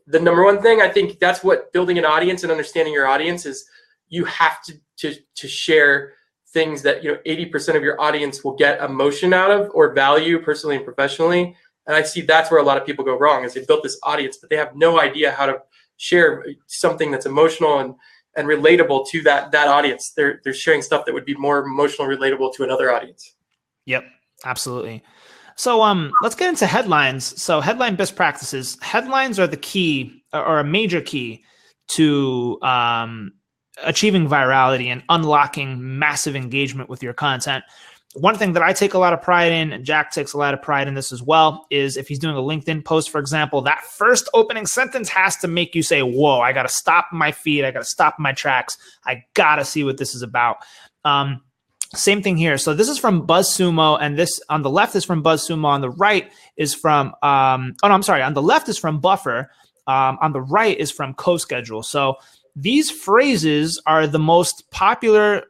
the number one thing. I think that's what building an audience and understanding your audience is. You have to share things that 80% of your audience will get emotion out of or value personally and professionally. And I see that's where a lot of people go wrong, is they built this audience, but they have no idea how to share something that's emotional and relatable to that audience. They're sharing stuff that would be more emotional, relatable to another audience. Yep, absolutely. So let's get into headlines. So headline best practices. Headlines are the key, or a major key to achieving virality and unlocking massive engagement with your content. One thing that I take a lot of pride in, and Jack takes a lot of pride in this as well, is if he's doing a LinkedIn post, for example, that first opening sentence has to make you say, whoa, I got to stop my feed. I got to stop my tracks. I got to see what this is about. Same thing here. So this is from BuzzSumo, and this on the left is from BuzzSumo. On the right is from, on the left is from Buffer. On the right is from CoSchedule. So these phrases are the most popular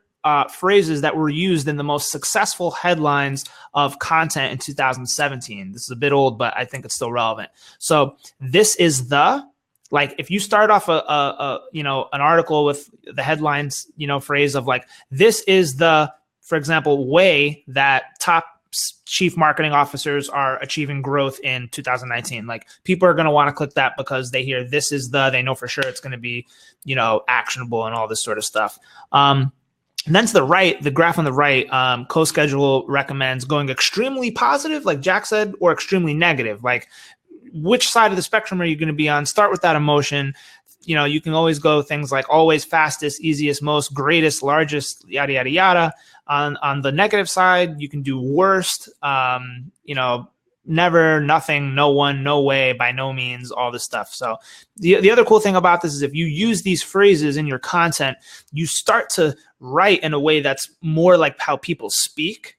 phrases that were used in the most successful headlines of content in 2017. This is a bit old, but I think it's still relevant. So this is like if you start off an article with the headlines, phrase of like, this is for example, way that top chief marketing officers are achieving growth in 2019. Like people are going to want to click that because they hear this is they know for sure it's going to be, actionable and all this sort of stuff. And then to the right, the graph on the right, CoSchedule recommends going extremely positive, like Jack said, or extremely negative. Like which side of the spectrum are you going to be on? Start with that emotion. You can always go things like always, fastest, easiest, most, greatest, largest, yada, yada, yada. On the negative side, you can do worst, never, nothing, no one, no way, by no means, all this stuff. So the other cool thing about this is if you use these phrases in your content, you start to write in a way that's more like how people speak.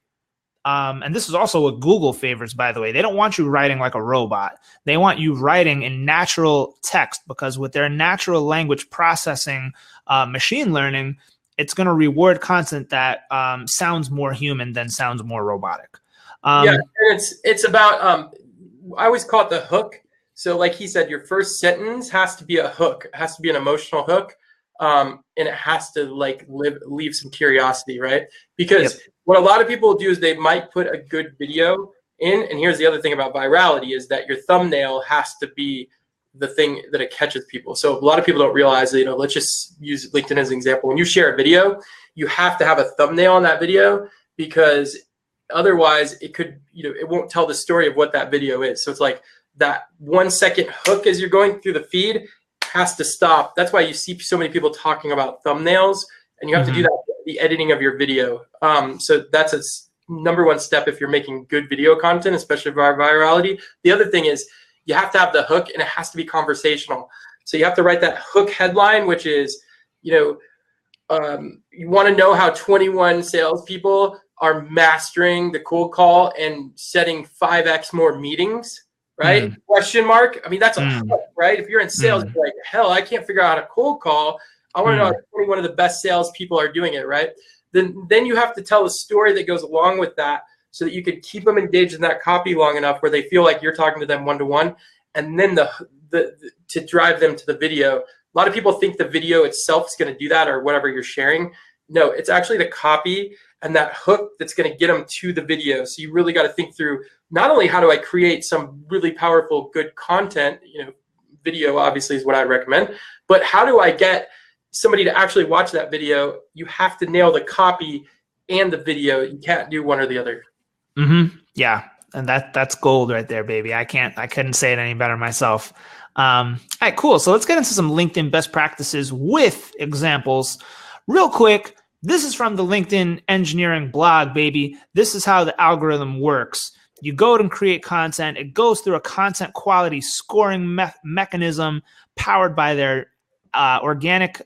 And this is also what Google favors, by the way. They don't want you writing like a robot. They want you writing in natural text, because with their natural language processing machine learning, it's going to reward content that sounds more human than sounds more robotic. Yeah, and it's about, I always call it the hook. So like he said, your first sentence has to be a hook. It has to be an emotional hook. And it has to like leave some curiosity, right? Because what a lot of people do is they might put a good video in, and here's the other thing about virality is that your thumbnail has to be the thing that it catches people. So a lot of people don't realize that, let's just use LinkedIn as an example. When you share a video, you have to have a thumbnail on that video, because otherwise it could, it won't tell the story of what that video is. So it's like that 1 second hook as you're going through the feed has to stop. That's why you see so many people talking about thumbnails, and you have to do that, the editing of your video. So that's a number one step if you're making good video content, especially for virality. The other thing is you have to have the hook, and it has to be conversational. So you have to write that hook headline, which is, you want to know how 21 salespeople are mastering the cold call and setting 5x more meetings, right? Question mark. I mean, that's a hook, right? If you're in sales, you're like, hell, I can't figure out how to cold call. I want to know how 21 of the best salespeople are doing it, right? Then you have to tell a story that goes along with that, so that you could keep them engaged in that copy long enough where they feel like you're talking to them one-to-one, and then to drive them to the video. A lot of people think the video itself is going to do that, or whatever you're sharing. No, it's actually the copy and that hook that's going to get them to the video. So you really got to think through, not only how do I create some really powerful, good content, video obviously is what I'd recommend, but how do I get somebody to actually watch that video? You have to nail the copy and the video. You can't do one or the other. Yeah. And that's gold right there, baby. I couldn't say it any better myself. All right, cool. So let's get into some LinkedIn best practices with examples real quick. This is from the LinkedIn engineering blog, baby. This is how the algorithm works. You go and create content. It goes through a content quality scoring mechanism powered by their organic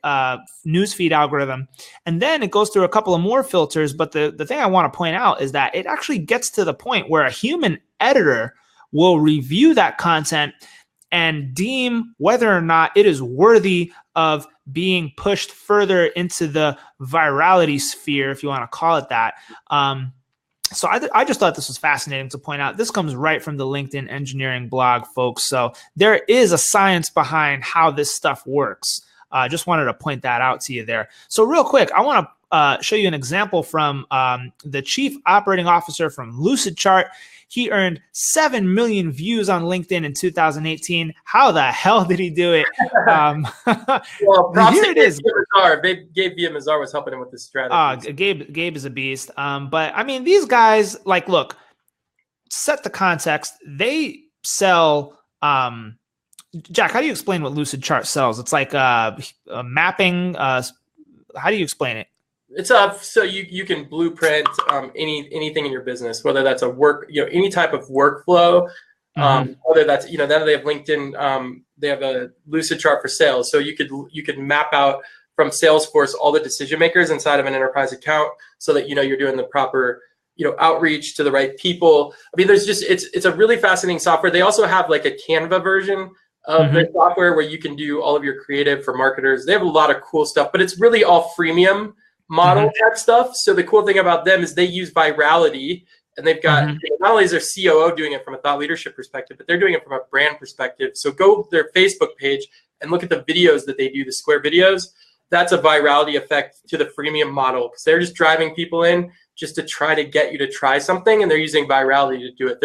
newsfeed algorithm. And then it goes through a couple of more filters. But the thing I want to point out is that it actually gets to the point where a human editor will review that content and deem whether or not it is worthy of being pushed further into the virality sphere, if you want to call it that. So I just thought this was fascinating to point out. This comes right from the LinkedIn engineering blog, folks. So there is a science behind how this stuff works. Just wanted to point that out to you there. So real quick, I want to show you an example from the chief operating officer from Lucidchart. He earned 7 million views on LinkedIn in 2018. How the hell did he do it? Well, here it is. Gabe Villamizar was helping him with this strategy. Gabe is a beast. But I mean, these guys, like, look, set the context. They sell. Jack, how do you explain what Lucidchart sells? It's like a mapping. How do you explain it? It's so you can blueprint anything in your business, whether that's a work, any type of workflow, whether that's, now they have LinkedIn, they have a Lucidchart for sales. So you could map out from Salesforce all the decision makers inside of an enterprise account, so that you're doing the proper outreach to the right people. I mean, there's just it's a really fascinating software. They also have like a Canva version of their software where you can do all of your creative for marketers. They have a lot of cool stuff, but it's really all freemium model type stuff. So the cool thing about them is they use virality, and they've got not only is their COO doing it from a thought leadership perspective, but they're doing it from a brand perspective. So go to their Facebook page and look at the videos that they do, the square videos. That's a virality effect to the freemium model, because they're just driving people in just to try to get you to try something, and they're using virality to do it.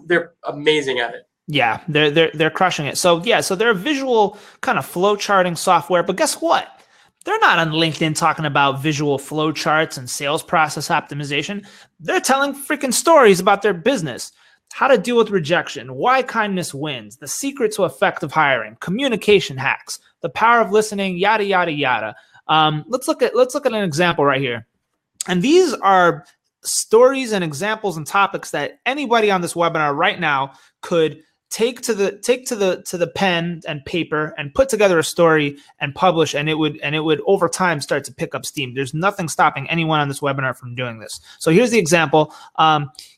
They're amazing at it. Yeah, they're crushing it. So yeah, so they're a visual kind of flow charting software, but guess what? They're not on LinkedIn talking about visual flow charts and sales process optimization. They're telling freaking stories about their business, how to deal with rejection, why kindness wins, the secret to effective hiring, communication hacks, the power of listening, yada, yada, yada. Let's look at an example right here. And these are stories and examples and topics that anybody on this webinar right now could take to the pen and paper and put together a story and publish, and it would over time start to pick up steam. There's nothing stopping anyone on this webinar from doing this. So here's the example.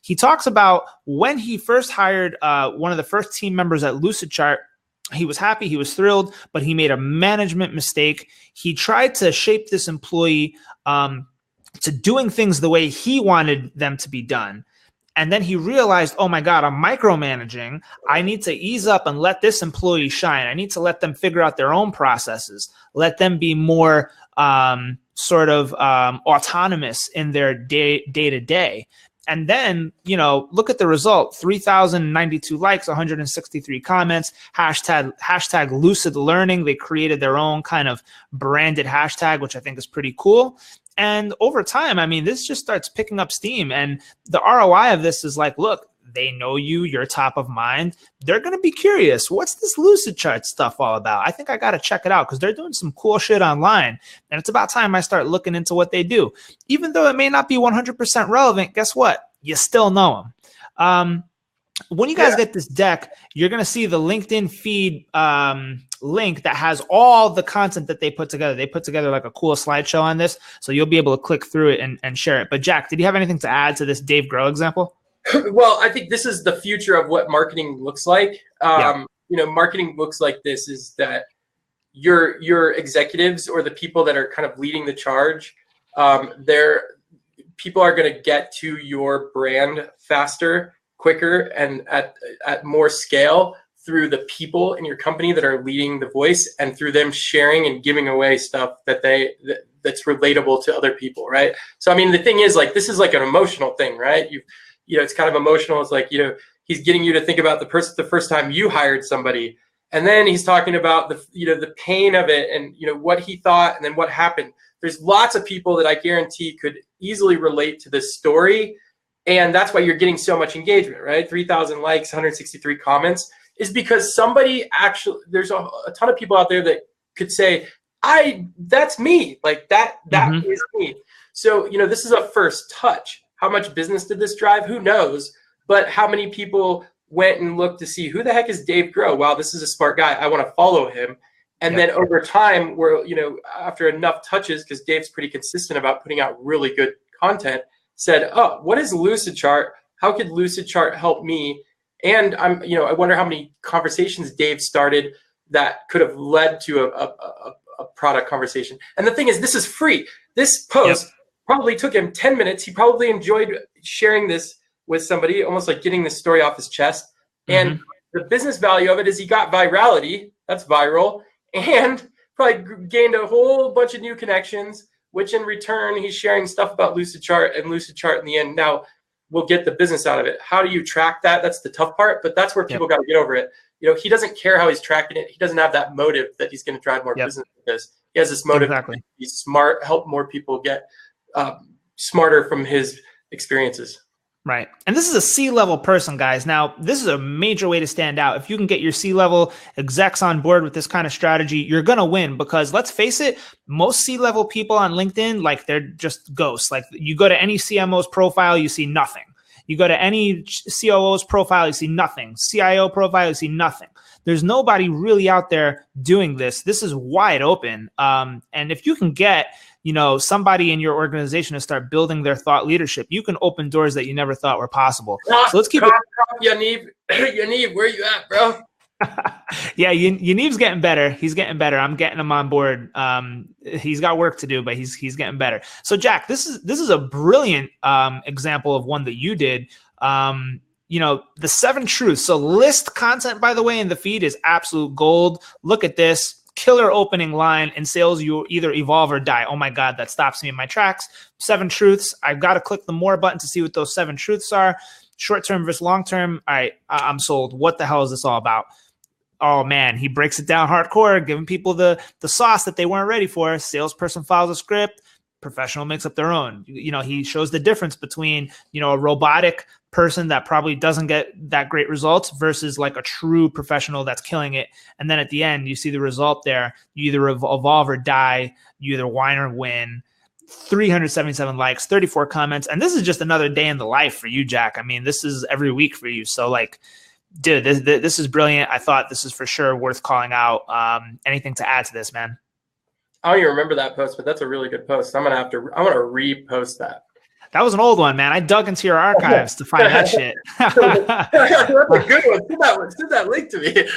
He talks about when he first hired one of the first team members at Lucidchart. He was happy, he was thrilled, but he made a management mistake. He tried to shape this employee to doing things the way he wanted them to be done. And then he realized, oh my God, I'm micromanaging. I need to ease up and let this employee shine. I need to let them figure out their own processes, let them be more autonomous in their day to day. And then, look at the result, 3,092 likes, 163 comments, hashtag lucid learning. They created their own kind of branded hashtag, which I think is pretty cool. And over time, I mean, this just starts picking up steam. And the ROI of this is like, look, they know you're top of mind. They're going to be curious. What's this Lucidchart stuff all about? I think I got to check it out because they're doing some cool shit online. And it's about time I start looking into what they do. Even though it may not be 100% relevant, guess what? You still know them. When you guys get this deck, you're going to see the LinkedIn feed link that has all the content that they put together. They put together like a cool slideshow on this, so you'll be able to click through it and share it. But Jack, did you have anything to add to this Dave Grohl example? Well, I think this is the future of what marketing looks like. Marketing looks like this is that your executives or the people that are kind of leading the charge, people are going to get to your brand faster, quicker, and at more scale through the people in your company that are leading the voice and through them sharing and giving away stuff that's relatable to other people, right? So, I mean, the thing is, like, this is like an emotional thing, right? It's kind of emotional. It's like, he's getting you to think about the first time you hired somebody. And then he's talking about the pain of it and, what he thought and then what happened. There's lots of people that I guarantee could easily relate to this story. And that's why you're getting so much engagement, right? 3,000 likes, 163 comments is because somebody actually, there's a ton of people out there that could say, that's me. Like that is me. So, this is a first touch. How much business did this drive? Who knows? But how many people went and looked to see who the heck is Dave Grohl? Wow, this is a smart guy. I want to follow him. And then over time, after enough touches, because Dave's pretty consistent about putting out really good content, said, oh, what is Lucidchart? How could Lucidchart help me? And I wonder how many conversations Dave started that could have led to a product conversation. And the thing is, this is free. This post probably took him 10 minutes. He probably enjoyed sharing this with somebody, almost like getting this story off his chest. And the business value of it is he got virality. That's viral. And probably gained a whole bunch of new connections, which in return, he's sharing stuff about Lucidchart, and Lucidchart in the end now will get the business out of it. How do you track that? That's the tough part, but that's where people got to get over it. He doesn't care how he's tracking it. He doesn't have that motive that he's going to drive more business with this. He has this motive to be smart, help more people get smarter from his experiences. Right. And this is a C-level person, guys. Now, this is a major way to stand out. If you can get your C-level execs on board with this kind of strategy, you're going to win because let's face it, most C-level people on LinkedIn, like they're just ghosts. Like you go to any CMO's profile, you see nothing. You go to any COO's profile, you see nothing. CIO profile, you see nothing. There's nobody really out there doing this. This is wide open. And if you can get somebody in your organization to start building their thought leadership, you can open doors that you never thought were possible. So let's keep it. Yaniv, where you at, bro? Yeah, Yaniv's getting better. He's getting better. I'm getting him on board. He's got work to do, but he's getting better. So Jack, this is a brilliant example of one that you did. The 7 truths. So list content, by the way, in the feed is absolute gold. Look at this. Killer opening line. In sales, you either evolve or die. Oh my God, that stops me in my tracks. 7 truths. I've got to click the more button to see what those 7 truths are. Short-term versus long-term. All right, I'm sold. What the hell is this all about? Oh man, he breaks it down hardcore, giving people the sauce that they weren't ready for. Salesperson follows a script. Professional makes up their own. He shows the difference between, a robotic person that probably doesn't get that great results versus like a true professional that's killing it. And then at the end, you see the result there. You either evolve or die. You either whine or win. 377 likes, 34 comments. And this is just another day in the life for you, Jack. I mean, this is every week for you. So like, dude, this is brilliant. I thought this is for sure worth calling out. Anything to add to this, man? I don't even remember that post, but that's a really good post. I'm want to repost that. That was an old one, man. I dug into your archives to find that shit. That's a good one. Send that link to me.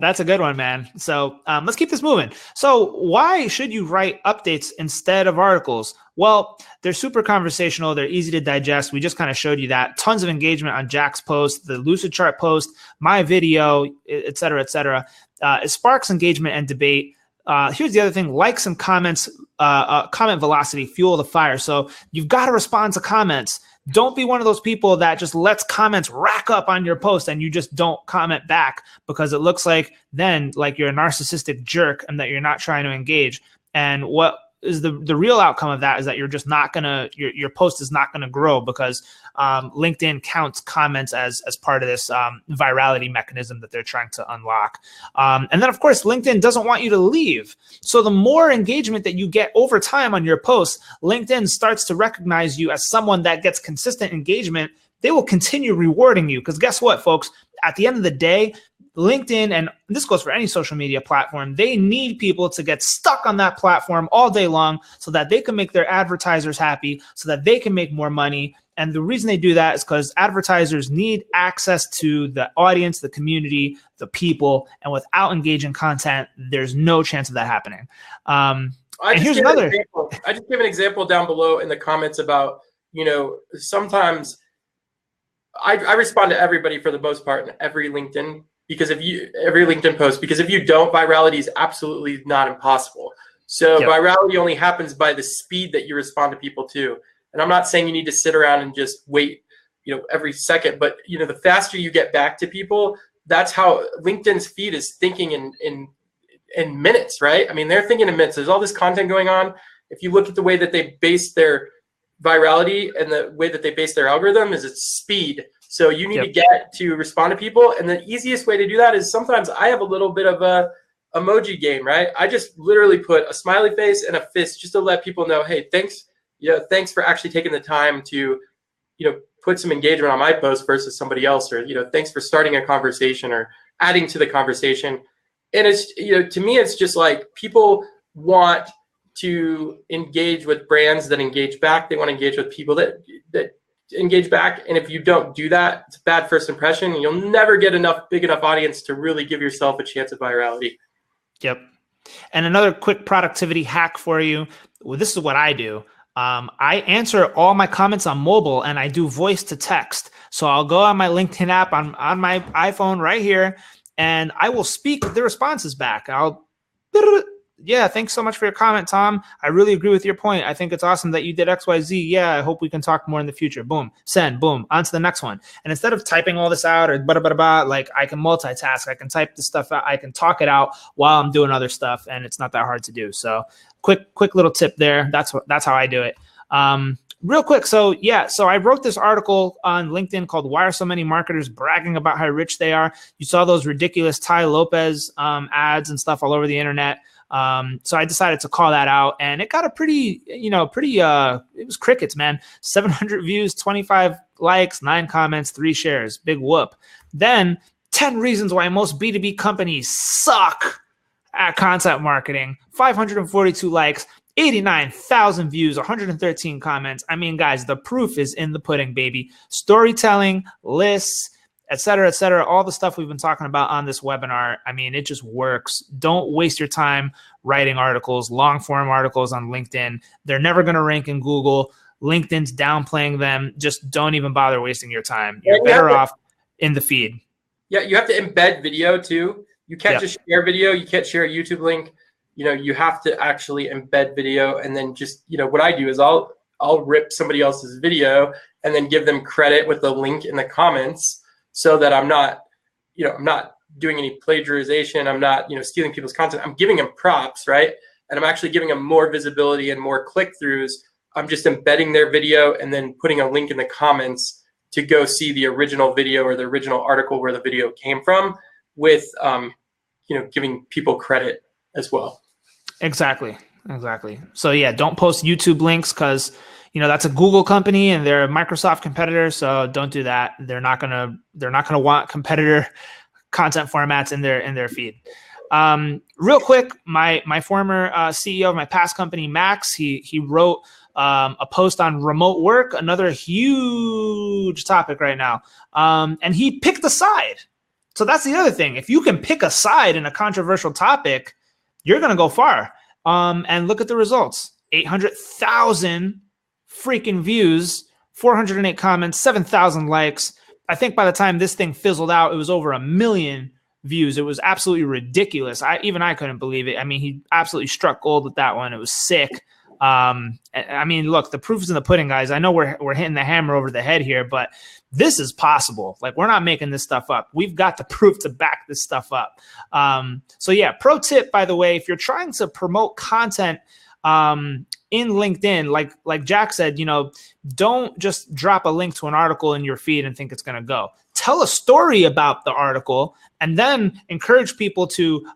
That's a good one, man. So let's keep this moving. So why should you write updates instead of articles? Well, they're super conversational. They're easy to digest. We just kind of showed you that. Tons of engagement on Jack's post, the Lucid Chart post, my video, et cetera, et cetera. It sparks engagement and debate. Here's the other thing: likes and comments, comment velocity fuel the fire. So you've got to respond to comments. Don't be one of those people that just lets comments rack up on your post and you just don't comment back because it looks like then like you're a narcissistic jerk and that you're not trying to engage. And what is the real outcome of that is that you're just not gonna, your post is not gonna grow because LinkedIn counts comments as part of this virality mechanism that they're trying to unlock. And then of course, LinkedIn doesn't want you to leave. So the more engagement that you get over time on your posts, LinkedIn starts to recognize you as someone that gets consistent engagement. They will continue rewarding you because guess what, folks? At the end of the day, LinkedIn, and this goes for any social media platform, they need people to get stuck on that platform all day long so that they can make their advertisers happy, so that they can make more money. And the reason they do that is because advertisers need access to the audience, the community, the people, and without engaging content, there's no chance of that happening. I just give an example down below in the comments about, sometimes I respond to everybody for the most part in every LinkedIn post, because if you don't, virality is absolutely not impossible. So virality only happens by the speed that you respond to people too. And I'm not saying you need to sit around and just wait, every second, but the faster you get back to people, that's how LinkedIn's feed is thinking in minutes, right? I mean, they're thinking in minutes. There's all this content going on. If you look at the way that they base their virality and the way that they base their algorithm is its speed. So you need to get to respond to people. And the easiest way to do that is sometimes I have a little bit of a emoji game, right? I just literally put a smiley face and a fist just to let people know, hey, thanks. Thanks for actually taking the time to, put some engagement on my post versus somebody else, or, thanks for starting a conversation or adding to the conversation. And it's, to me, it's just like people want to engage with brands that engage back. They want to engage with people that engage back. And if you don't do that, it's a bad first impression. And you'll never get big enough audience to really give yourself a chance at virality. Yep. And another quick productivity hack for you. Well, this is what I do. I answer all my comments on mobile and I do voice to text. So I'll go on my LinkedIn app on my iPhone right here and I will speak the responses back. Yeah, thanks so much for your comment, Tom. I really agree with your point. I think it's awesome that you did XYZ. Yeah, I hope we can talk more in the future. Boom, send, boom, on to the next one. And instead of typing all this out or like I can multitask, I can type this stuff out, I can talk it out while I'm doing other stuff, and it's not that hard to do. So quick little tip there. That's how I do it. Real quick, so I wrote this article on LinkedIn called "Why Are So Many Marketers Bragging About How Rich They Are?" You saw those ridiculous Tai Lopez ads and stuff all over the internet. So I decided to call that out, and it got a it was crickets, man. 700 views, 25 likes, 9 comments, 3 shares, big whoop. Then 10 reasons why most B2B companies suck at content marketing, 542 likes, 89,000 views, 113 comments. I mean, guys, the proof is in the pudding, baby. Storytelling, lists, et cetera, all the stuff we've been talking about on this webinar. I mean, it just works. Don't waste your time writing articles, long form articles on LinkedIn. They're never going to rank in Google. LinkedIn's downplaying them. Just don't even bother wasting your time. You're better off in the feed. Yeah, you have to embed video too. You can't just share video. You can't share a YouTube link. You have to actually embed video. And then just, what I do is I'll rip somebody else's video and then give them credit with the link in the comments, so that I'm not doing any plagiarization. I'm not, stealing people's content. I'm giving them props, right? And I'm actually giving them more visibility and more click-throughs. I'm just embedding their video and then putting a link in the comments to go see the original video or the original article where the video came from, with, giving people credit as well. Exactly. Exactly. So yeah, don't post YouTube links because that's a Google company and they're a Microsoft competitor. So don't do that. They're not gonna want competitor content formats in their feed. Real quick, my former CEO of my past company, Max, he wrote a post on remote work, another huge topic right now, and he picked a side. So that's the other thing. If you can pick a side in a controversial topic, you're gonna go far. And look at the results: 800,000 freaking views, 408 comments, 7,000 likes. I think by the time this thing fizzled out, it was over 1 million views. It was absolutely ridiculous. Even I couldn't believe it. I mean, he absolutely struck gold with that one. It was sick. I mean, look, the proof is in the pudding, guys. I know we're hitting the hammer over the head here, but this is possible. Like, we're not making this stuff up. We've got the proof to back this stuff up. So yeah, pro tip, by the way, if you're trying to promote content in LinkedIn, like Jack said, don't just drop a link to an article in your feed and think it's going to go. Tell a story about the article and then encourage people to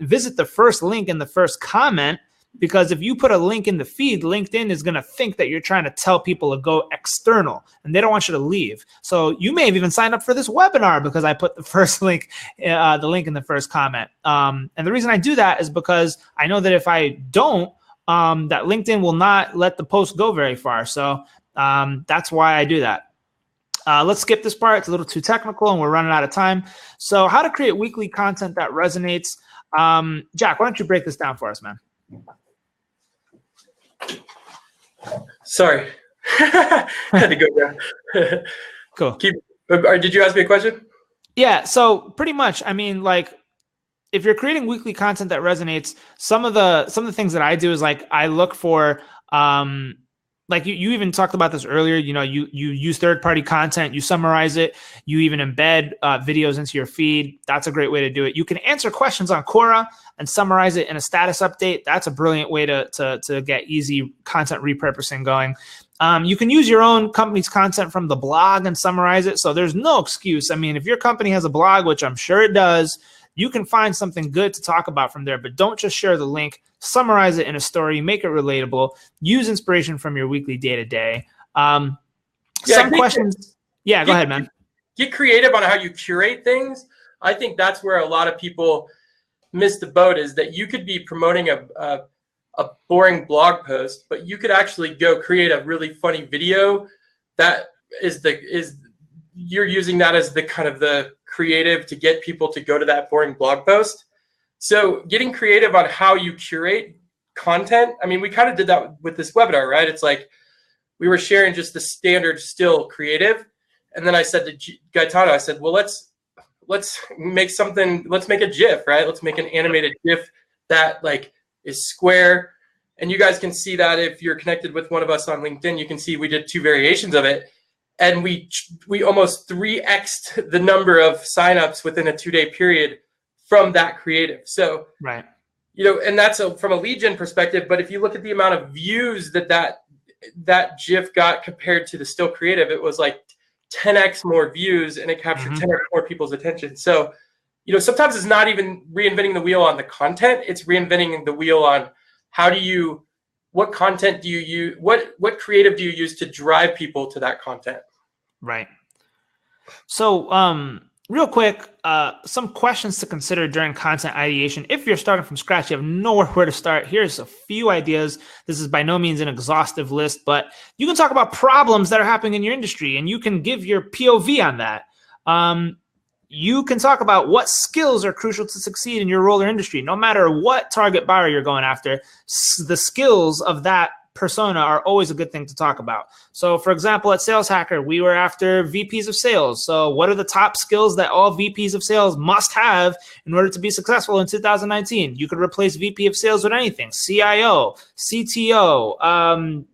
visit the first link in the first comment. Because if you put a link in the feed, LinkedIn is going to think that you're trying to tell people to go external and they don't want you to leave. So you may have even signed up for this webinar because I put the first link, the link in the first comment. And the reason I do that is because I know that if I don't, that LinkedIn will not let the post go very far. So that's why I do that. Let's skip this part. It's a little too technical and we're running out of time. So how to create weekly content that resonates. Jack, why don't you break this down for us, man? Sorry. Had to go down. Cool. Did you ask me a question? Yeah. So pretty much, I mean, like, if you're creating weekly content that resonates, some of the things that I do is like I look for like you even talked about this earlier, you use third-party content, you summarize it, you even embed videos into your feed. That's a great way to do it. You can answer questions on Quora and summarize it in a status update. That's a brilliant way to get easy content repurposing going. You can use your own company's content from the blog and summarize it. So there's no excuse. I mean, if your company has a blog, which I'm sure it does, you can find something good to talk about from there, but don't just share the link. Summarize it in a story, make it relatable, use inspiration from your weekly day-to-day. Some questions. Yeah, go ahead, man. Get creative on how you curate things. I think that's where a lot of people miss the boat, is that you could be promoting a boring blog post, but you could actually go create a really funny video that you're using that as the kind of the creative to get people to go to that boring blog post. So getting creative on how you curate content. I mean, we kind of did that with this webinar, right? It's like we were sharing just the standard still creative. And then I said to Gaetano, I said, well, let's make something, let's make a GIF, right? Let's make an animated GIF that like is square. And you guys can see that if you're connected with one of us on LinkedIn, you can see we did 2 variations of it. And we almost 3x'd the number of signups within a 2-day period from that creative. So, right. And that's from a lead gen perspective. But if you look at the amount of views that GIF got compared to the still creative, it was like 10x more views and it captured 10x more people's attention. So, sometimes it's not even reinventing the wheel on the content. It's reinventing the wheel on what content do you use? What creative do you use to drive people to that content? Right. So, real quick, some questions to consider during content ideation. If you're starting from scratch, you have nowhere where to start. Here's a few ideas. This is by no means an exhaustive list, but you can talk about problems that are happening in your industry and you can give your POV on that. You can talk about what skills are crucial to succeed in your role or industry. No matter what target buyer you're going after, the skills of that persona are always a good thing to talk about. So for example, at Sales Hacker, we were after VPs of sales. So what are the top skills that all VPs of sales must have in order to be successful in 2019? You could replace VP of sales with anything: CIO, CTO,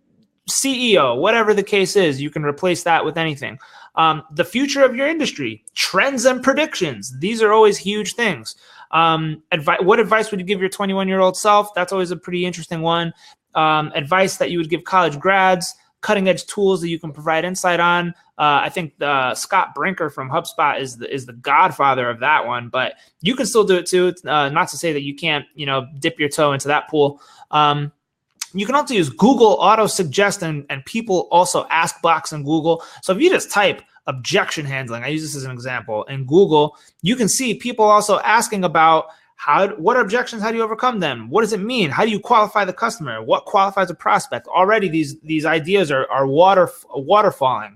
CEO, whatever the case is, you can replace that with anything. The future of your industry, trends and predictions. These are always huge things. What advice would you give your 21-year-old self? That's always a pretty interesting one. Advice that you would give college grads, cutting edge tools that you can provide insight on. I think Scott Brinker from HubSpot is the godfather of that one, but you can still do it too. Not to say that you can't, dip your toe into that pool. You can also use Google Auto Suggest, and people also ask box in Google. So if you just type objection handling, I use this as an example, in Google, you can see people also asking about what are objections? How do you overcome them? What does it mean? How do you qualify the customer? What qualifies a prospect? Already these ideas are waterfalling.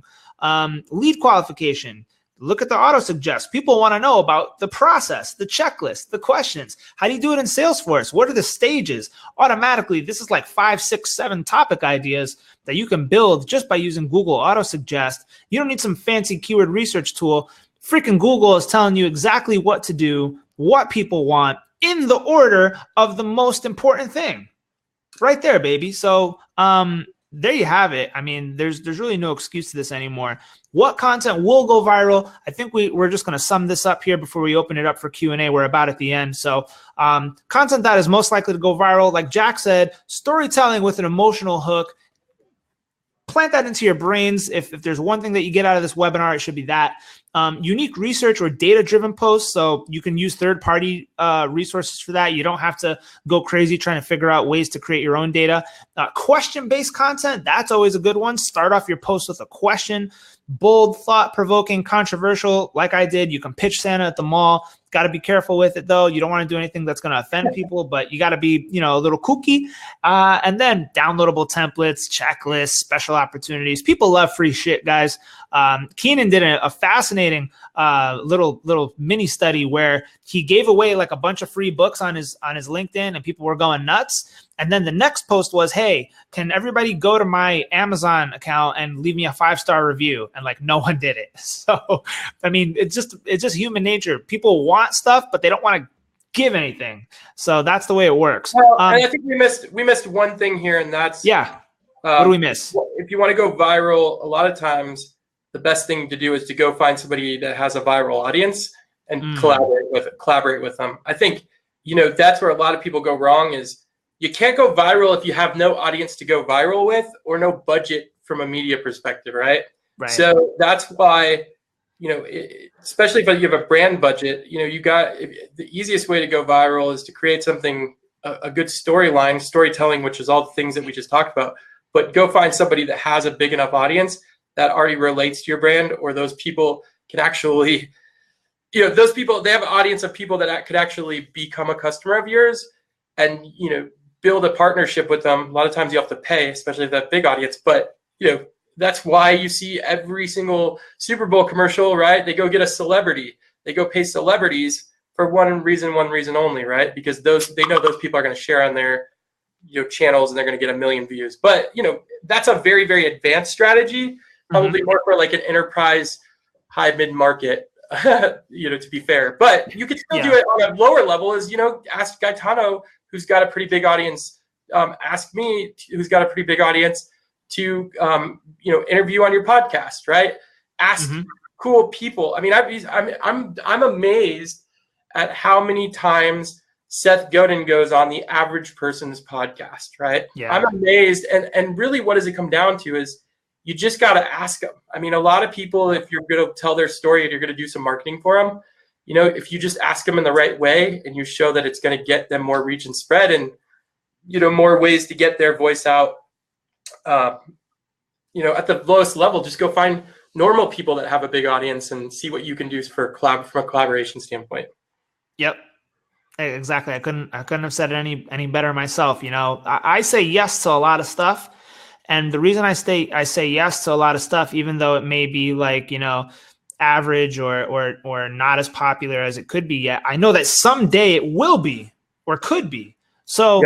Lead qualification. Look at the auto suggest. People want to know about the process, the checklist, the questions. How do you do it in Salesforce? What are the stages? Automatically, this is like 5, 6, 7 topic ideas that you can build just by using Google Auto Suggest. You don't need some fancy keyword research tool. Freaking Google is telling you exactly what to do, what people want, in the order of the most important thing. Right there, baby. So there you have it. I mean, there's really no excuse to this anymore. What content will go viral? I think we're just going to sum this up here before we open it up for Q&A. We're about at the end. So content that is most likely to go viral, like Jack said, storytelling with an emotional hook. Plant that into your brains. If there's one thing that you get out of this webinar, it should be that. Unique research or data-driven posts. So you can use third-party resources for that. You don't have to go crazy trying to figure out ways to create your own data. Question-based content, that's always a good one. Start off your post with a question. Bold, thought-provoking, controversial, like I did. You can pitch Santa at the mall. Got to be careful with it, though. You don't want to do anything that's going to offend people, but you got to be, a little kooky. And then downloadable templates, checklists, special opportunities. People love free shit, guys. Keenan did a fascinating little mini study where he gave away like a bunch of free books on his LinkedIn, and people were going nuts. And then the next post was, hey, can everybody go to my Amazon account and leave me a 5-star review? And like no one did it. So, I mean, it's just human nature. People want stuff, but they don't want to give anything. So that's the way it works. Well, and I think we missed one thing here, and that's what do we miss? If you want to go viral, a lot of times the best thing to do is to go find somebody that has a viral audience and collaborate with them. I think that's where a lot of people go wrong is you can't go viral if you have no audience to go viral with or no budget from a media perspective, right? Right. So that's why, especially if you have a brand budget, the easiest way to go viral is to create something, a good storytelling, which is all the things that we just talked about, but go find somebody that has a big enough audience that already relates to your brand, or those people can actually, those people, they have an audience of people that could actually become a customer of yours and, build a partnership with them. A lot of times you have to pay, especially if that big audience, but that's why you see every single Super Bowl commercial, right? They go get a celebrity. They go pay celebrities for one reason only, right? Because they know those people are going to share on their channels and they're going to get 1 million views. But that's a very, very advanced strategy, probably more for like an enterprise high mid-market, to be fair. But you could still do it on a lower level is, ask Gaetano, who's got a pretty big audience, ask me, who's got a pretty big audience, to interview on your podcast, right? Ask cool people. I mean, I'm amazed at how many times Seth Godin goes on the average person's podcast, right? Yeah. I'm amazed, and really, what does it come down to is you just got to ask them. I mean, a lot of people, if you're going to tell their story and you're going to do some marketing for them, if you just ask them in the right way and you show that it's going to get them more reach and spread and more ways to get their voice out. At the lowest level, just go find normal people that have a big audience and see what you can do from a collaboration standpoint. Yep, exactly. I couldn't have said it any better myself. I say yes to a lot of stuff, and the reason I say yes to a lot of stuff, even though it may be like average or not as popular as it could be yet, I know that someday it will be or could be. So,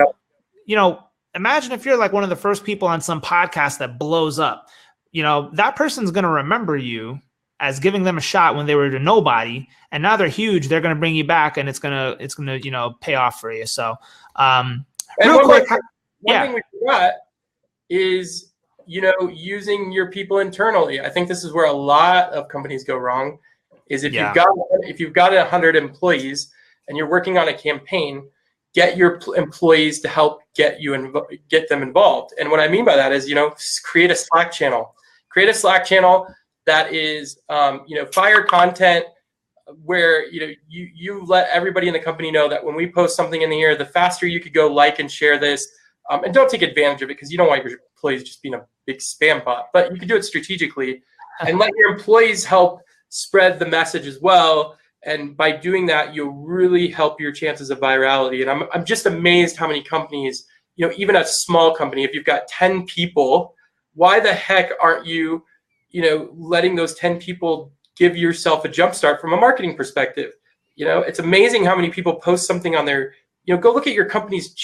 imagine if you're like one of the first people on some podcast that blows up, that person's going to remember you as giving them a shot when they were to nobody. And now they're huge. They're going to bring you back and it's going to, pay off for you. So, real quick. One thing we forgot is, using your people internally. I think this is where a lot of companies go wrong is if you've got 100 employees and you're working on a campaign, get your employees to help get them involved. And what I mean by that is, create a Slack channel. Create a Slack channel that is, fire content where, you let everybody in the company know that when we post something in the air, the faster you could go like and share this, And don't take advantage of it because you don't want your employees just being a big spam bot. But you can do it strategically and let your employees help spread the message as well. And by doing that, you'll really help your chances of virality. And I'm just amazed how many companies, even a small company, if you've got 10 people, why the heck aren't you, letting those 10 people give yourself a jump start from a marketing perspective? It's amazing how many people post something on their, go look at your company's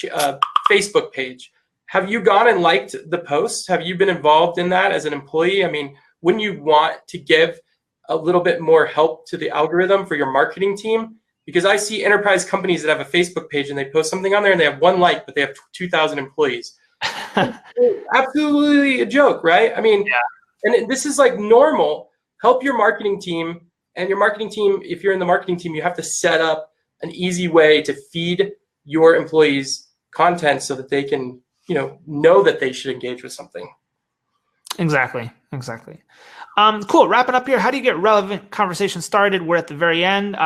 Facebook page. Have you gone and liked the posts? Have you been involved in that as an employee? I mean, wouldn't you want to give a little bit more help to the algorithm for your marketing team? Because I see enterprise companies that have a Facebook page and they post something on there and they have 1 like, but they have 2,000 employees. Absolutely a joke, right? I mean, and this is like normal. Help your marketing team. And your marketing team, if you're in the marketing team, you have to set up an easy way to feed your employees content so that they can, know that they should engage with something. Exactly. Cool. Wrapping up here. How do you get relevant conversation started? We're at the very end.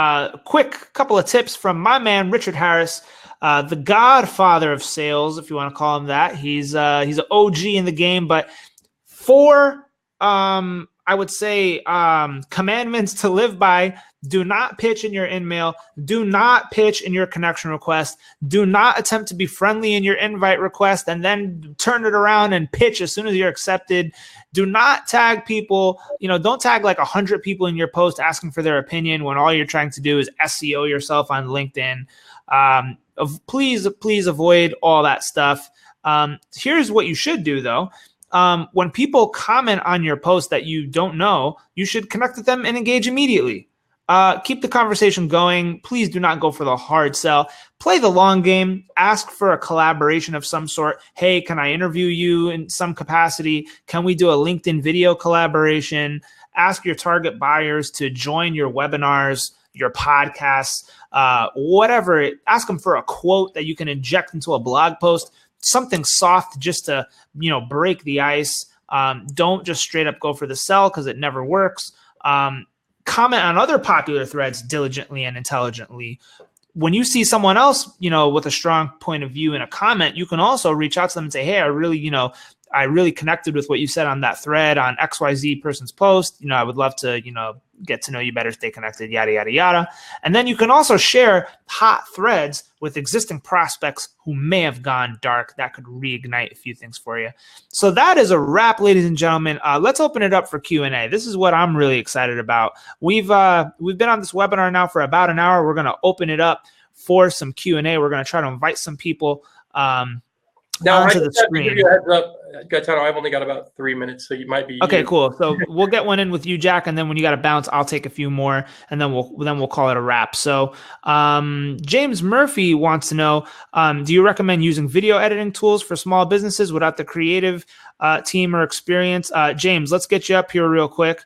Quick couple of tips from my man, Richard Harris, the godfather of sales, if you want to call him that. He's an OG in the game, but 4, I would say, commandments to live by. Do not pitch in your InMail. Do not pitch in your connection request. Do not attempt to be friendly in your invite request and then turn it around and pitch as soon as you're accepted. Do not tag people. Don't tag like 100 people in your post asking for their opinion when all you're trying to do is SEO yourself on LinkedIn. Please avoid all that stuff. Here's what you should do, though. When people comment on your post that you don't know, you should connect with them and engage immediately. Keep the conversation going. Please do not go for the hard sell. Play the long game. Ask for a collaboration of some sort. Hey, can I interview you in some capacity? Can we do a LinkedIn video collaboration? Ask your target buyers to join your webinars, your podcasts, whatever. Ask them for a quote that you can inject into a blog post. Something soft just to, break the ice. Don't just straight up go for the sell because it never works. Comment on other popular threads diligently and intelligently. When you see someone else, with a strong point of view in a comment, you can also reach out to them and say, hey, I really connected with what you said on that thread on XYZ person's post. I would love to, get to know you better, stay connected, yada, yada, yada. And then you can also share hot threads with existing prospects who may have gone dark. That could reignite a few things for you. So that is a wrap, ladies and gentlemen. Let's open it up for Q&A. This is what I'm really excited about. We've been on this webinar now for about an hour. We're going to open it up for some Q&A. We're going to try to invite some people now, onto the screen. To give you a heads up, Gaetano, I've only got about 3 minutes, so you might be okay. Cool. So we'll get one in with you, Jack, and then when you got to bounce, I'll take a few more, and then we'll call it a wrap. So James Murphy wants to know: do you recommend using video editing tools for small businesses without the creative team or experience? James, let's get you up here real quick.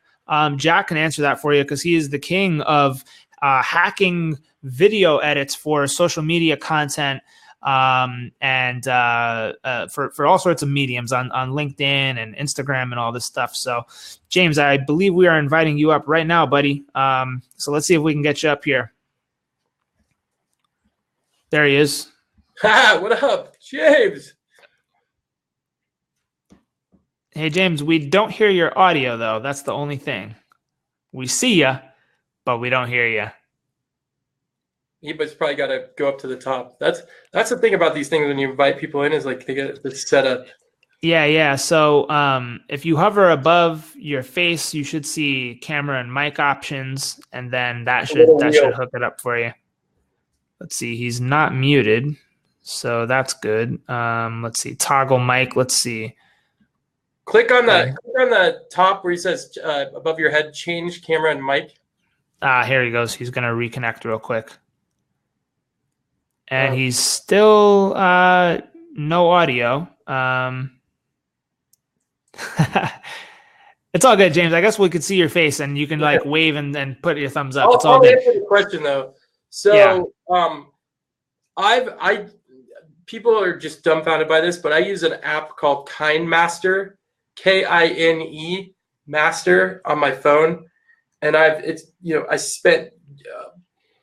Jack can answer that for you because he is the king of hacking video edits for social media content. And for all sorts of mediums on LinkedIn and Instagram and all this stuff. So James, I believe we are inviting you up right now, buddy. So let's see if we can get you up here. There he is. What up, James? Hey, James, we don't hear your audio though. That's the only thing. We see you, but we don't hear you. But probably got to go up to the top. That's the thing about these things when you invite people in is like they get the setup. Yeah. So if you hover above your face, you should see camera and mic options, and then that should hook it up for you. Let's see. He's not muted, so that's good. Let's see. Toggle mic. Let's see. Click on the top where he says above your head, change camera and mic. Here he goes. He's gonna reconnect real quick. And he's still no audio. It's all good, James. I guess we could see your face, and you can like wave and put your thumbs up. It's all good. I'll answer the question though. So people are just dumbfounded by this, but I use an app called KineMaster, Kine Master on my phone, and I spent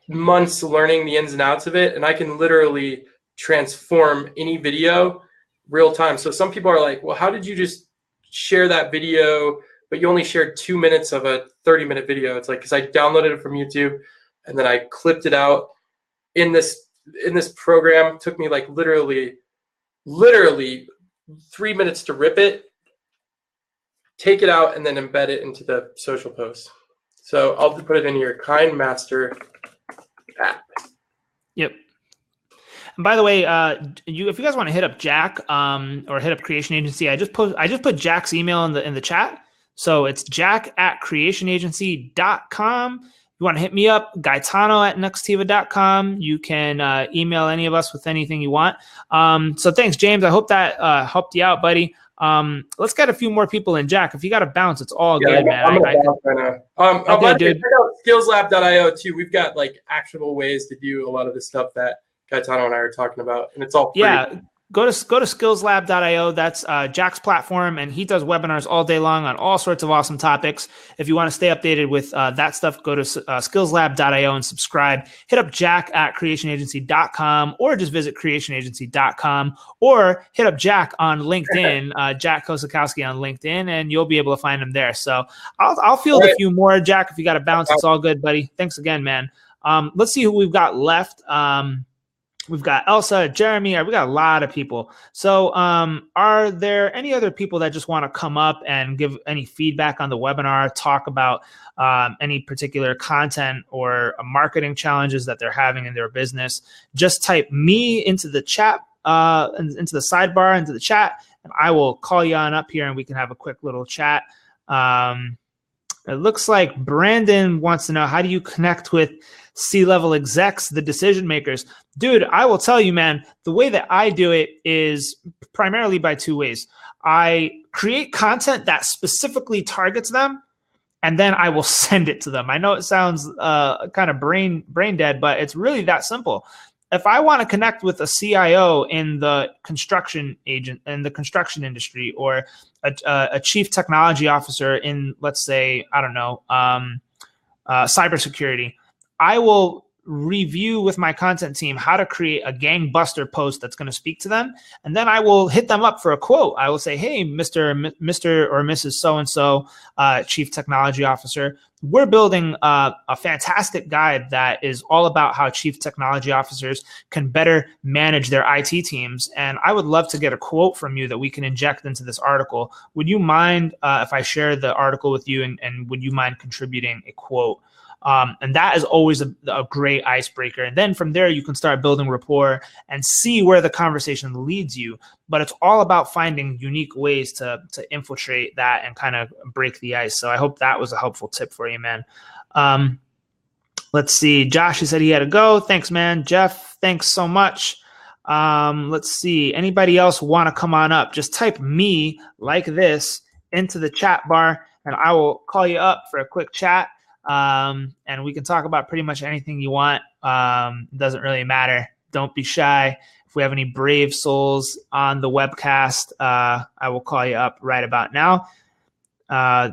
months learning the ins and outs of it, and I can literally transform any video real time. So some people are like, well, how did you just share that video, but you only shared 2 minutes of a 30-minute video? It's like, because I downloaded it from YouTube and then I clipped it out in this program. It took me like literally 3 minutes to rip it, take it out, and then embed it into the social post. So I'll put it in your Kind Master app. Yep. And by the way, if you guys want to hit up Jack or hit up Creation Agency, I just put Jack's email in the chat. So it's jack@creationagency.com. You want to hit me up, Gaetano@nextiva.com. You can email any of us with anything you want. So thanks, James. I hope that helped you out, buddy. Let's get a few more people in. Jack, if you got to bounce, it's all good, man. I'm gonna bounce right now. Okay, dude. Check out skillslab.io too. We've got like actionable ways to do a lot of the stuff that Gaetano and I are talking about, and it's all free. Yeah. Go to skillslab.io. That's Jack's platform, and he does webinars all day long on all sorts of awesome topics. If you want to stay updated with that stuff, go to skillslab.io and subscribe. Hit up jack@creationagency.com, or just visit creationagency.com, or hit up Jack on LinkedIn, Jack Kosakowski on LinkedIn, and you'll be able to find him there. So I'll field a few more, Jack. If you got to bounce, it's all good, buddy. Thanks again, man. Let's see who we've got left. We've got Elsa, Jeremy. We got a lot of people. So are there any other people that just want to come up and give any feedback on the webinar, talk about any particular content or marketing challenges that they're having in their business? Just type me into the chat, into the sidebar, into the chat, and I will call you on up here and we can have a quick little chat. It looks like Brandon wants to know, how do you connect with C-level execs, the decision makers? Dude, I will tell you, man, the way that I do it is primarily by two ways. I create content that specifically targets them, and then I will send it to them. I know it sounds kind of brain dead, but it's really that simple. If I want to connect with a CIO in the construction industry, or a chief technology officer in, let's say, I don't know, cybersecurity, I will review with my content team how to create a gangbuster post that's going to speak to them. And then I will hit them up for a quote. I will say, hey, Mr. or Mrs. So-and-so, Chief Technology Officer, we're building a fantastic guide that is all about how Chief Technology Officers can better manage their IT teams. And I would love to get a quote from you that we can inject into this article. Would you mind if I share the article with you, and would you mind contributing a quote? And that is always a great icebreaker. And then from there, you can start building rapport and see where the conversation leads you. But it's all about finding unique ways to infiltrate that and kind of break the ice. So I hope that was a helpful tip for you, man. Let's see. Josh, he said he had to go. Thanks, man. Jeff, thanks so much. Let's see. Anybody else want to come on up? Just type me like this into the chat bar, and I will call you up for a quick chat. And we can talk about pretty much anything you want. It doesn't really matter. Don't be shy. If we have any brave souls on the webcast, I will call you up right about now.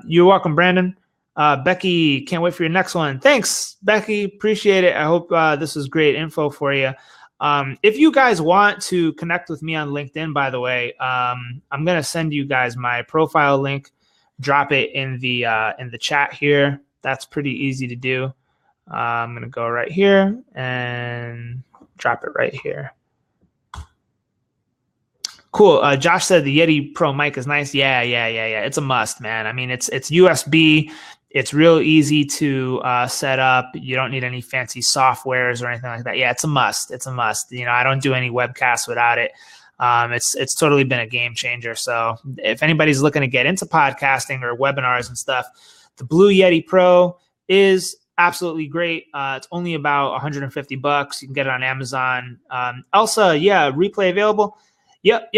You're welcome, Brandon. Becky, can't wait for your next one. Thanks, Becky. Appreciate it. I hope this was great info for you. If you guys want to connect with me on LinkedIn, by the way, I'm going to send you guys my profile link. Drop it in the chat here. That's pretty easy to do. I'm going to go right here and drop it right here. Cool. Josh said the Yeti Pro mic is nice. Yeah. It's a must, man. I mean, it's USB. It's real easy to set up. You don't need any fancy softwares or anything like that. Yeah, it's a must. It's a must. You know, I don't do any webcasts without it. It's totally been a game changer. So if anybody's looking to get into podcasting or webinars and stuff, the Blue Yeti Pro is absolutely great. It's only about $150. You can get it on Amazon. Elsa, yeah, replay available. Yep.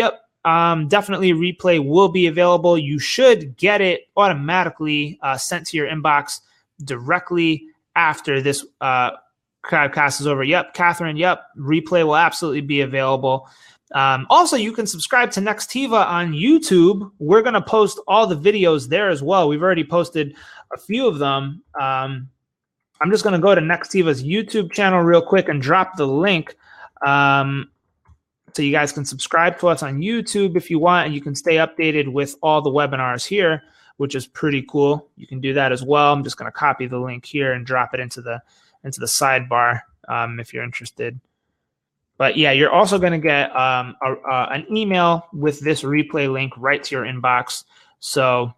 Definitely replay will be available. You should get it automatically sent to your inbox directly after this crowdcast is over. Yep, Catherine, yep, replay will absolutely be available. Also, you can subscribe to Nextiva on YouTube. We're going to post all the videos there as well. We've already posted a few of them. I'm just going to go to Nextiva's YouTube channel real quick and drop the link. So you guys can subscribe to us on YouTube if you want, and you can stay updated with all the webinars here, which is pretty cool. You can do that as well. I'm just going to copy the link here and drop it into the sidebar if you're interested. But yeah, you're also going to get an email with this replay link right to your inbox. So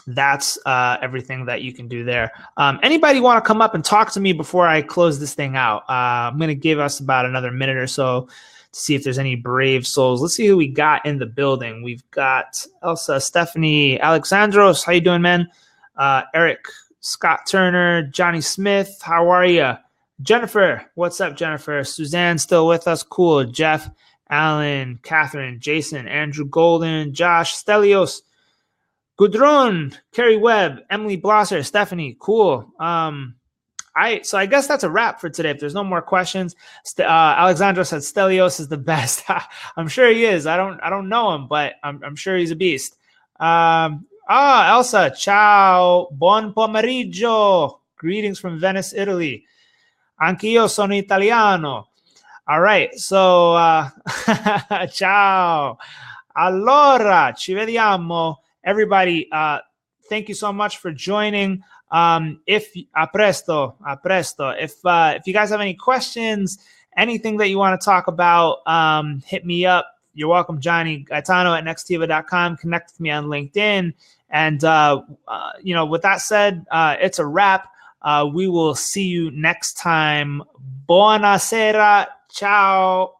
that's everything that you can do there. Anybody want to come up and talk to me before I close this thing out? I'm going to give us about another minute or so to see if there's any brave souls. Let's see who we got in the building. We've got Elsa, Stephanie, Alexandros. How you doing, man? Eric, Scott Turner, Johnny Smith. How are you? Jennifer, what's up, Jennifer? Suzanne still with us. Cool. Jeff, Alan, Catherine, Jason, Andrew Golden, Josh, Stelios, Gudrun, Carrie Webb, Emily Blosser, Stephanie. Cool. So I guess that's a wrap for today. If there's no more questions, Alexandra said Stelios is the best. I'm sure he is. I don't know him, but I'm sure he's a beast. Elsa, ciao, buon pomeriggio. Greetings from Venice, Italy. Anch'io sono italiano. All right, so ciao. Allora, ci vediamo. Everybody, thank you so much for joining. If a presto. If you guys have any questions, anything that you want to talk about, hit me up. You're welcome, Johnny. Gaetano at Nextiva.com. Connect with me on LinkedIn. And with that said, it's a wrap. We will see you next time. Buonasera. Ciao.